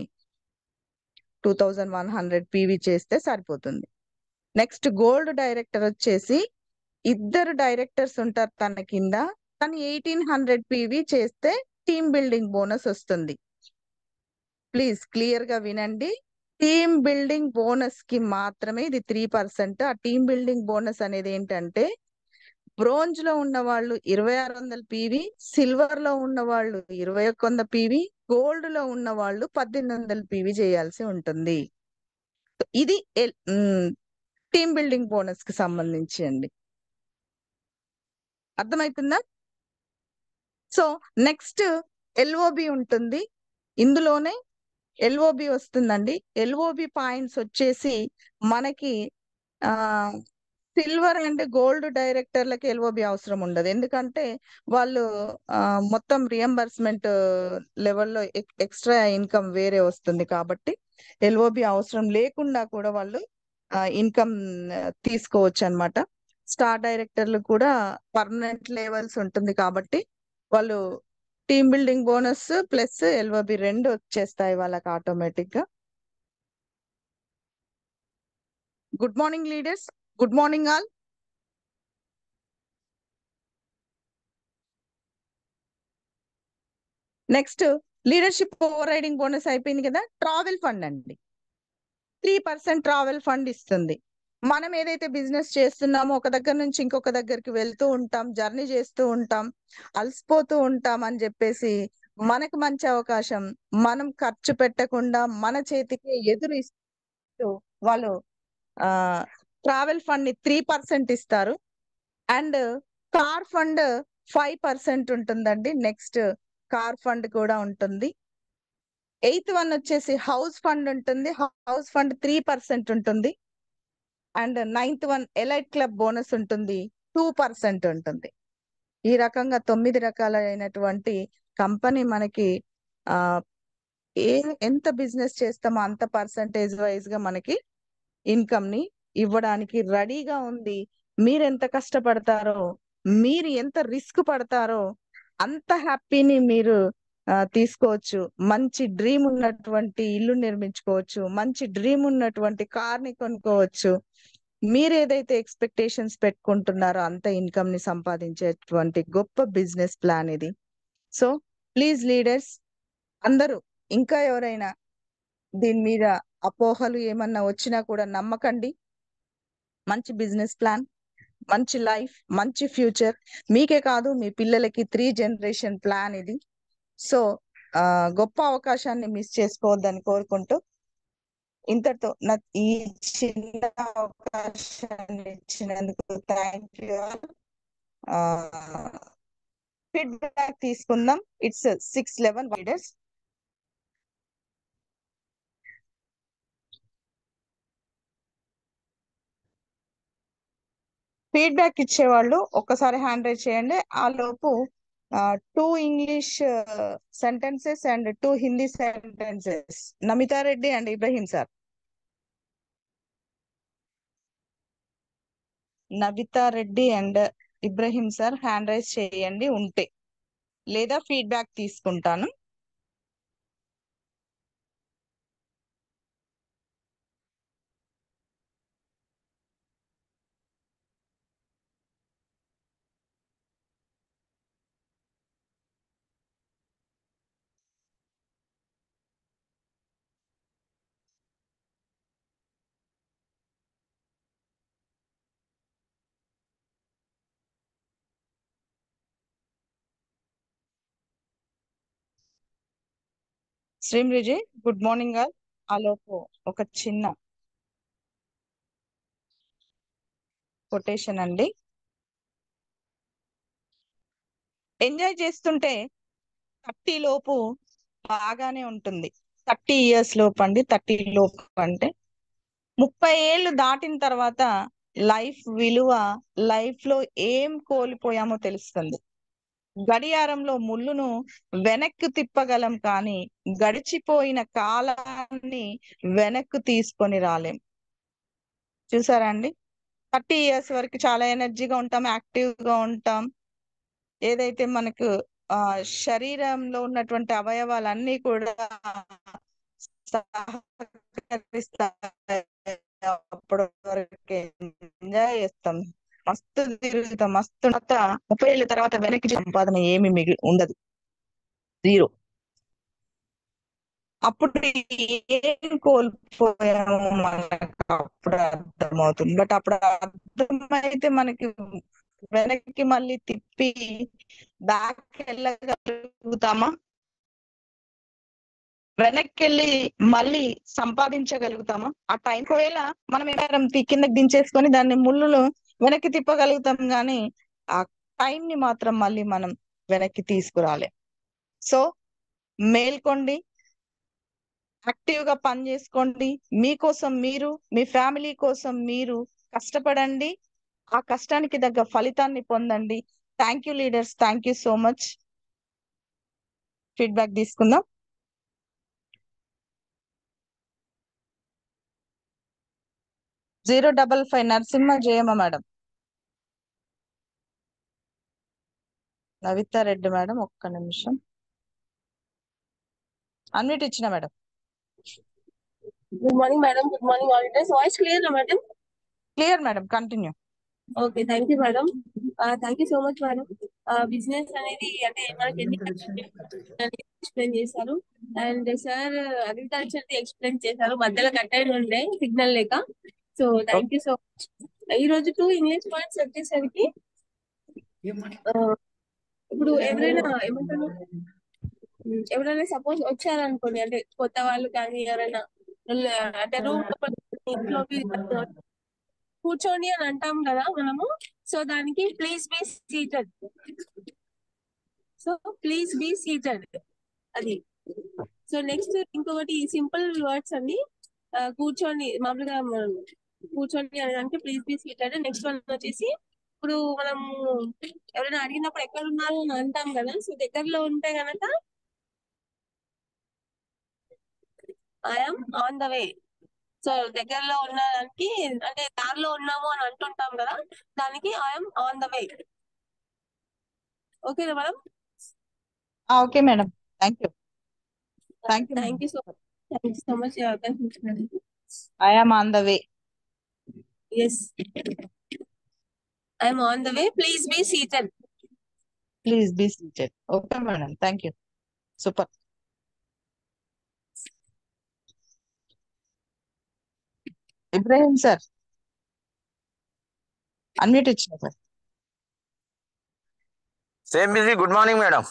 2100 పీవీ చేస్తే సరిపోతుంది. నెక్స్ట్ గోల్డ్ డైరెక్టర్ వచ్చేసి ఇద్దరు డైరెక్టర్స్ ఉంటారు తన కింద, తను 1800 పీవీ చేస్తే టీమ్ బిల్డింగ్ బోనస్ వస్తుంది. ప్లీజ్ క్లియర్ గా వినండి. టీమ్ బిల్డింగ్ బోనస్ కి మాత్రమే ఇది 3%. ఆ టీమ్ బిల్డింగ్ బోనస్ అనేది ఏంటంటే బ్రోంజ్ లో ఉన్న వాళ్ళు 2600 పీవీ, సిల్వర్ లో ఉన్న వాళ్ళు 2100 పీవీ, గోల్డ్ లో ఉన్న వాళ్ళు 1800 పీవీ చేయాల్సి ఉంటుంది. ఇది టీమ్ బిల్డింగ్ బోనస్ కి సంబంధించి అండి. అర్థమవుతుందా? సో నెక్స్ట్ ఎల్ఓబి ఉంటుంది. ఇందులోనే ఎల్ఓబి వస్తుందండి. ఎల్ఓబి పాయింట్స్ వచ్చేసి మనకి సిల్వర్ అండ్ గోల్డ్ డైరెక్టర్లకి ఎల్ఓబి అవసరం ఉండదు. ఎందుకంటే వాళ్ళు మొత్తం రియంబర్స్మెంట్ లెవెల్లో ఎక్స్ట్రా ఇన్కమ్ వేరే వస్తుంది కాబట్టి ఎల్ఓబి అవసరం లేకుండా కూడా వాళ్ళు ఇన్కమ్ తీసుకోవచ్చు అన్నమాట. స్టార్ డైరెక్టర్లు కూడా పర్మనెంట్ లెవెల్స్ ఉంటుంది కాబట్టి వాళ్ళు team building bonus plus LOB రెండు వచ్చేస్తాయి వాళ్ళకి ఆటోమేటిక్ గా. Good morning leaders, good morning all. Next leadership over riding bonus అయిపోయింది కదా. ట్రావెల్ ఫండ్ అండి, 3% ట్రావెల్ ఫండ్ ఇస్తుంది. మనం ఏదైతే బిజినెస్ చేస్తున్నామో ఒక దగ్గర నుంచి ఇంకొక దగ్గరికి వెళ్తూ ఉంటాం, జర్నీ చేస్తూ ఉంటాం, అలసిపోతూ ఉంటాం అని చెప్పేసి మనకు మంచి అవకాశం, మనం ఖర్చు పెట్టకుండా మన చేతికి ఎదురు ఇస్తూ వాళ్ళు ట్రావెల్ ఫండ్ ని 3% ఇస్తారు. అండ్ కార్ ఫండ్ 5% ఉంటుందండి. నెక్స్ట్ కార్ ఫండ్ కూడా ఉంటుంది. 8th వన్ వచ్చేసి హౌస్ ఫండ్ ఉంటుంది. హౌస్ ఫండ్ 3% ఉంటుంది. And 9th one elite club bonus ఉంటుంది, 2% ఉంటుంది. ఈ రకంగా 9 రకాలైనటువంటి కంపెనీ మనకి ఆ ఎంత బిజినెస్ చేస్తామో అంత పర్సంటేజ్ వైజ్ గా మనకి ఇన్కమ్ ని ఇవ్వడానికి రెడీగా ఉంది. మీరు ఎంత కష్టపడతారో, మీరు ఎంత రిస్క్ పడతారో అంత హ్యాపీని మీరు తీసుకోవచ్చు. మంచి డ్రీమ్ ఉన్నటువంటి ఇల్లు నిర్మించుకోవచ్చు, మంచి డ్రీమ్ ఉన్నటువంటి కార్ ని కొనుక్కోవచ్చు. మీరు ఏదైతే ఎక్స్పెక్టేషన్స్ పెట్టుకుంటున్నారో అంత ఇన్కమ్ ని సంపాదించేటువంటి గొప్ప బిజినెస్ ప్లాన్ ఇది. సో ప్లీజ్ లీడర్స్ అందరూ, ఇంకా ఎవరైనా దీని మీద అపోహలు ఏమన్నా వచ్చినా కూడా నమ్మకండి. మంచి బిజినెస్ ప్లాన్, మంచి లైఫ్, మంచి ఫ్యూచర్ మీకే కాదు మీ పిల్లలకి 3 జనరేషన్ ప్లాన్ ఇది. సో గొప్ప అవకాశాన్ని మిస్ చేసుకోవద్దని కోరుకుంటూ ఇంతటితో ఈ చిన్న అవకాశాన్ని ఇచ్చినందుకు థ్యాంక్ యూ ఆల్. ఫీడ్బ్యాక్ తీసుకుందాం. It's 611 leaders. ఫీడ్బ్యాక్ ఇచ్చేవాళ్ళు ఒక్కసారి హ్యాండ్ రైజ్ చేయండి. ఆ లోపు 2 English sentences and 2 Hindi sentences Namita Reddy and Ibrahim sir. Navita Reddy and Ibrahim sir hand raise చేయండి ఉంటే, లేదా ఫీడ్బ్యాక్ తీసుకుంటాను. శ్రీమృజి గుడ్ మార్నింగ్ ఆల్. ఆ లోపు ఒక చిన్న కొటేషన్ అండి. ఎంజాయ్ చేస్తుంటే 30 లోపు బాగానే ఉంటుంది. 30 ఇయర్స్ లోపు అండి. 30 లోపు అంటే 30 ఏళ్ళు దాటిన తర్వాత లైఫ్ విలువ, లైఫ్ లో ఏం కోల్పోయామో తెలుస్తుంది. గడియారంలో ముళ్ళును వెనక్కు తిప్పగలం కానీ గడిచిపోయిన కాలాన్ని వెనక్కు తీసుకొని రాలేం. చూసారా అండి? 30 ఇయర్స్ వరకు చాలా ఎనర్జీగా ఉంటాం, యాక్టివ్ గా ఉంటాం. ఏదైతే మనకు శరీరంలో ఉన్నటువంటి అవయవాలన్నీ కూడా సహకరిస్తాయి. అప్పటి వరకు ఎంజాయ్ చేస్తాం, మస్తు తిరుగుతాం, మస్తు 30 ఏళ్ళ తర్వాత వెనక్కి సంపాదన ఏమి ఉండదు, 0. అప్పుడు ఏం కోల్పోయామో మనకు అప్పుడు అర్థమవుతుంది. బట్ అప్పుడు అర్థమైతే మనకి వెనక్కి మళ్ళీ తిప్పి బ్యాక్ వెళ్ళగలుగుతామా? వెనక్కి వెళ్ళి మళ్ళీ సంపాదించగలుగుతామా? ఆ టైం ఒకవేళ మనం ఏమైనా కిందకి దించేసుకొని దాన్ని ముళ్ళులు వెనక్కి తిప్పగలుగుతాం, కానీ ఆ టైం ని మాత్రం మళ్ళీ మనం వెనక్కి తీసుకురాలే. సో మేల్కోండి, యాక్టివ్ గా పని చేసుకోండి, మీకోసం మీరు, మీ ఫ్యామిలీ కోసం మీరు కష్టపడండి, ఆ కష్టానికి తగ్గ ఫలితాన్ని పొందండి. Thank you leaders, thank you so much. Feedback తీసుకుందాం. Zero 55 Narasimha Jayamma madam. Lavitha Reddy madam, ఒక్క నిమిషం. అన్మ్యూట్ ఇచ్చిన madam. Good morning, madam. Good morning, auditors. Voice clear, na, madam? Clear madam, continue. Okay, thank you, madam. Thank you so much, madam. Business అనేది అంటే మనకి ఎన్ని explain చేశారు, and sir agriculture explain చేశారు. మధ్యలో కట్ అయిన ఉండే సిగ్నల్ లేక. So thank you so much. ఈ రోజు 2 ఇంగ్లీష్ పాయింట్స్ వచ్చేసరికి ఇప్పుడు ఎవరైనా ఏమంటారు, ఎవరైనా సపోజ్ వచ్చారనుకోండి, అంటే కొత్త వాళ్ళు కానీ ఎవరైనా అంటే రూమ్ ఇంట్లోకి కూర్చోండి అని అంటాం కదా మనము. సో దానికి please be seated. So please be seated అది. సో నెక్స్ట్ ఇంకొకటి సింపుల్ వర్డ్స్ అండి. కూర్చోండి, మామూలుగా కూర్చోండి అని అంటే please be seated. Next one వచ్చేసి ఇప్పుడు మనము ఎవరైనా అడిగినప్పుడు ఎక్కడ ఉన్నారు అని అంటాం కదా. సో దగ్గరలో ఉంటే గనక I'm on the way. So దగ్గరలో ఉన్నదానికి అంటే దారిలో ఉన్నాము అని అంటుంటాం కదా, దానికి ఐఎమ్ ఆన్ ద వే. ఓకేనా madam? Okay madam, thank you. Thank you thank you so much. I'm on the way. Yes, I'm on the way. Please be seated. Please be seated. Okay madam, thank you. Super. Ibrahim sir, unmute ఇచ్చిన sir. Same busy. Good morning madam.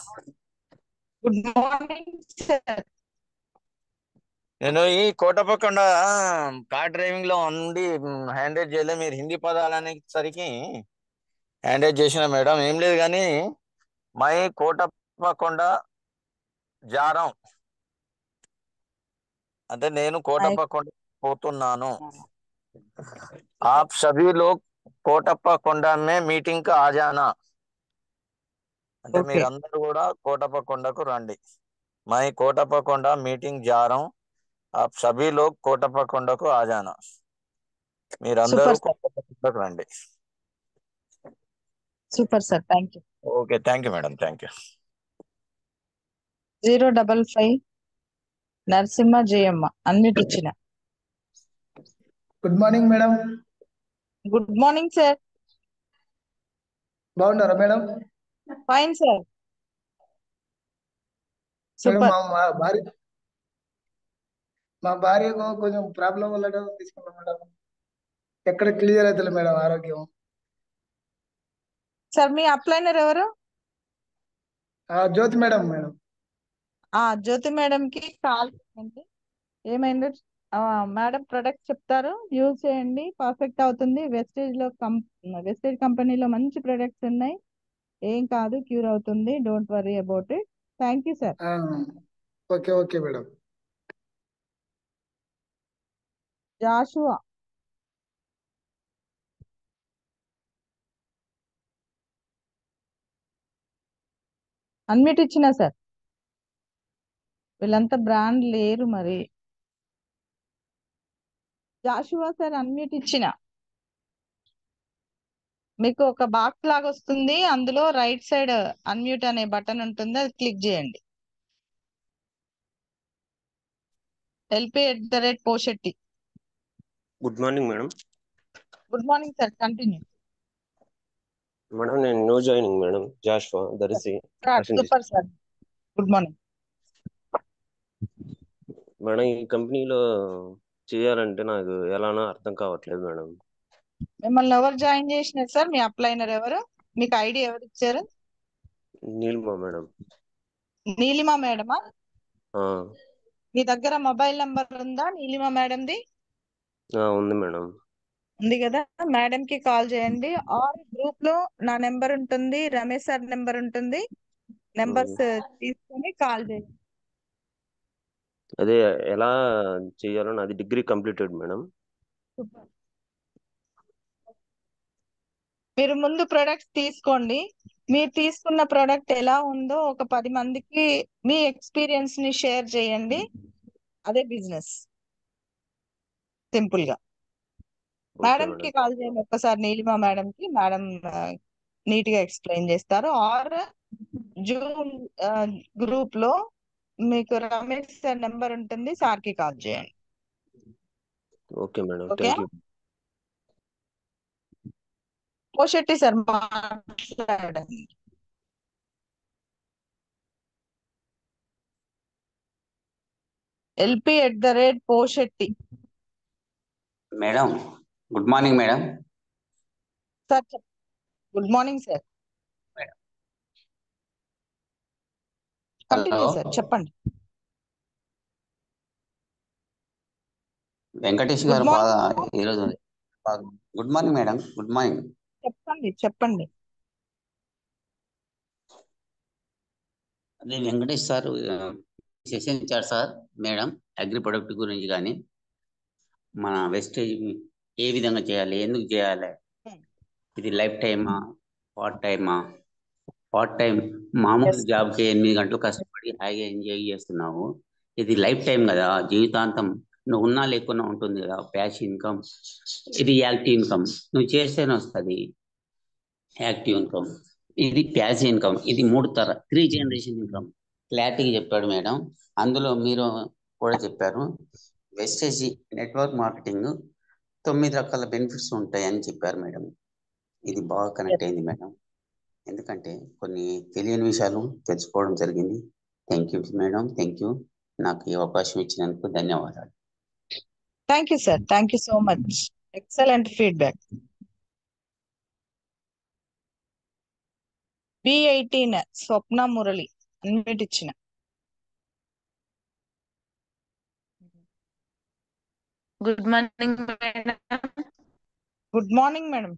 Good morning sir. నేను ఈ Kotappakonda car driving లో ఉండి hand raise చేయలే, మీరు హిందీ పదాలు అనేసరికి hand raise చేసిన మేడం. ఏం లేదు కానీ మై కోటపకొండ జారం అంటే నేను కోటపకొండ పోతున్నాను. ఆప్ సభీ లోగ్ కోటపకొండ మే మీటింగ్ కా ఆ జానా అంటే మీరందరూ కూడా కోటపకొండకు రండి. మై కోటపకొండ మీటింగ్ జారం, ఆప్ సభీ లోగ్ కోటపకొండకు ఆ జానా. మీరందరూ కోటపకొండకు రండి. Super sir, thank you. Okay, thank you madam, thank you. 055 Narasimha Jayamma, unmute ఇచ్చిన. Good morning madam. Good morning sir. బాగున్నారా madam? Fine sir. Madam, super. మా భార్యకు కొంచెం ప్రాబ్లం వల్ల తీసుకున్నాం మేడం. ఎక్కడ క్లియర్ అవుతుంది మేడం ఆరోగ్యం. సార్ మీ అప్లైనర్ ఎవరు? Jyoti madam. Madam Jyoti madam కి కాల్ చేయండి. ఏమైందో మేడం ప్రొడక్ట్ చెప్తారు, యూజ్ చేయండి, పర్ఫెక్ట్ అవుతుంది. వెస్టేజ్ కంపెనీలో మంచి ప్రొడక్ట్స్ ఉన్నాయి, ఏం కాదు, క్యూర్ అవుతుంది. Don't worry about it. Thank you sir. Okay okay madam. Joshua, unmute ఇచ్చిన సార్. వీళ్ళంతా బ్రాండ్ లేరు మరి. జాషువా సార్, అన్మ్యూట్ ఇచ్చిన. మీకు ఒక బాక్స్ లాగా వస్తుంది, అందులో రైట్ సైడ్ అన్మ్యూట్ అనే బటన్ ఉంటుంది, అది క్లిక్ చేయండి. LP@Pochetti. Good morning madam. Good morning sir, continue. Madam నేను new joining madam, Joshua Darsi. Super sir, good morning. Madam ఈ కంపెనీలో చేయాలంటే నాకు ఎలానో అర్థం కావట్లేదు మేడం. మిమ్మల్ని ఎవరు జాయిన్ చేసినారు సార్? మీ అప్లైనర్ ఎవరు? మీకు ఐడి ఎవరు ఇచ్చారు? నీలిమా మేడం. నీలిమా మేడమా? మీ దగ్గర మొబైల్ నంబర్ ఉందా నీలిమ మేడంది? ఉంది మేడం. ఉంది కదా, మేడం కి కాల్ చేయండి. ఆర్ గ్రూప్ లో నా నెంబర్ ఉంటుంది, రమేష్ సార్ నెంబర్ ఉంటుంది. నెంబర్స్ తీసుకొని కాల్ చేయండి. అదే ఎలా చేయాలో నాది డిగ్రీ కంప్లీటెడ్ మేడం. సూపర్. మీరు ముందు ప్రొడక్ట్స్ తీసుకోండి. మీరు తీసుకున్న ప్రొడక్ట్ ఎలా ఉందో ఒక 10 మందికి మీ ఎక్స్పీరియన్స్ ని షేర్ చేయండి. అదే బిజినెస్. సింపుల్ గా ఓకే మేడం కి మేడం. కాల్ చేయండి ఒక్కసారి, నీలిమా మేడం కి. మేడం నీట్ గా ఎక్స్ప్లెయిన్ చేస్తారు. ఆర్ జూమ్ గ్రూప్ లో మీకు రమేష్ సార్ నెంబర్ ఉంటుంది, సార్ కి కాల్ చేయండి. Okay madam, okay, thank you. Pochetti sir మాట్లాడండి. LP@పోషెట్టి. Madam good morning madam. Sir good morning sir. Madam continue sir, చెప్పండి. వెంకటేష్ గుడ్ గారు బాగా మార్నింగ్. ఈరోజు good morning madam. Good morning. చెప్పండి. అదే వెంకటేష్ సార్ సెషన్ ఇచ్చారు సార్ మేడం, అగ్రి ప్రొడక్ట్ గురించి కానీ మన వెస్టేజ్ ఏ విధంగా చేయాలి, ఎందుకు చేయాలి, ఇది లైఫ్ టైమా పార్ట్ టైమా. పార్ట్ టైం మామూలు జాబ్కి 8 గంటలు కష్టపడి హాయిగా ఎంజాయ్ చేస్తున్నావు. ఇది లైఫ్ టైం కదా, జీవితాంతం నువ్వు ఉన్నా లేకున్నా ఉంటుంది కదా ప్యాసివ్ ఇన్కమ్. ఇది యాక్టివ్ ఇన్కమ్, నువ్వు చేస్తేనే వస్తుంది యాక్టివ్ ఇన్కమ్. ఇది ప్యాసివ్ ఇన్కమ్. ఇది 3 జనరేషన్ ఇన్కమ్. క్లారిటీగా చెప్పాడు మేడం. అందులో మీరు కూడా చెప్పారు వెస్టేజ్ నెట్వర్క్ మార్కెటింగ్ 9 రకాల బెనిఫిట్స్ ఉంటాయి అని చెప్పారు మేడం. ఇది బాగా కనెక్ట్ అయింది మేడం, ఎందుకంటే కొన్ని తెలియని విషయాలు తెలుసుకోవడం జరిగింది. Thank you madam, thank you. నాకు ఈ అవకాశం ఇచ్చినందుకు ధన్యవాదాలు. Thank you sir, thank you so much. Excellent feedback. B18 స్వప్న మురళి అన్మిట్ ఇచ్చిన. Good morning madam. Good morning madam.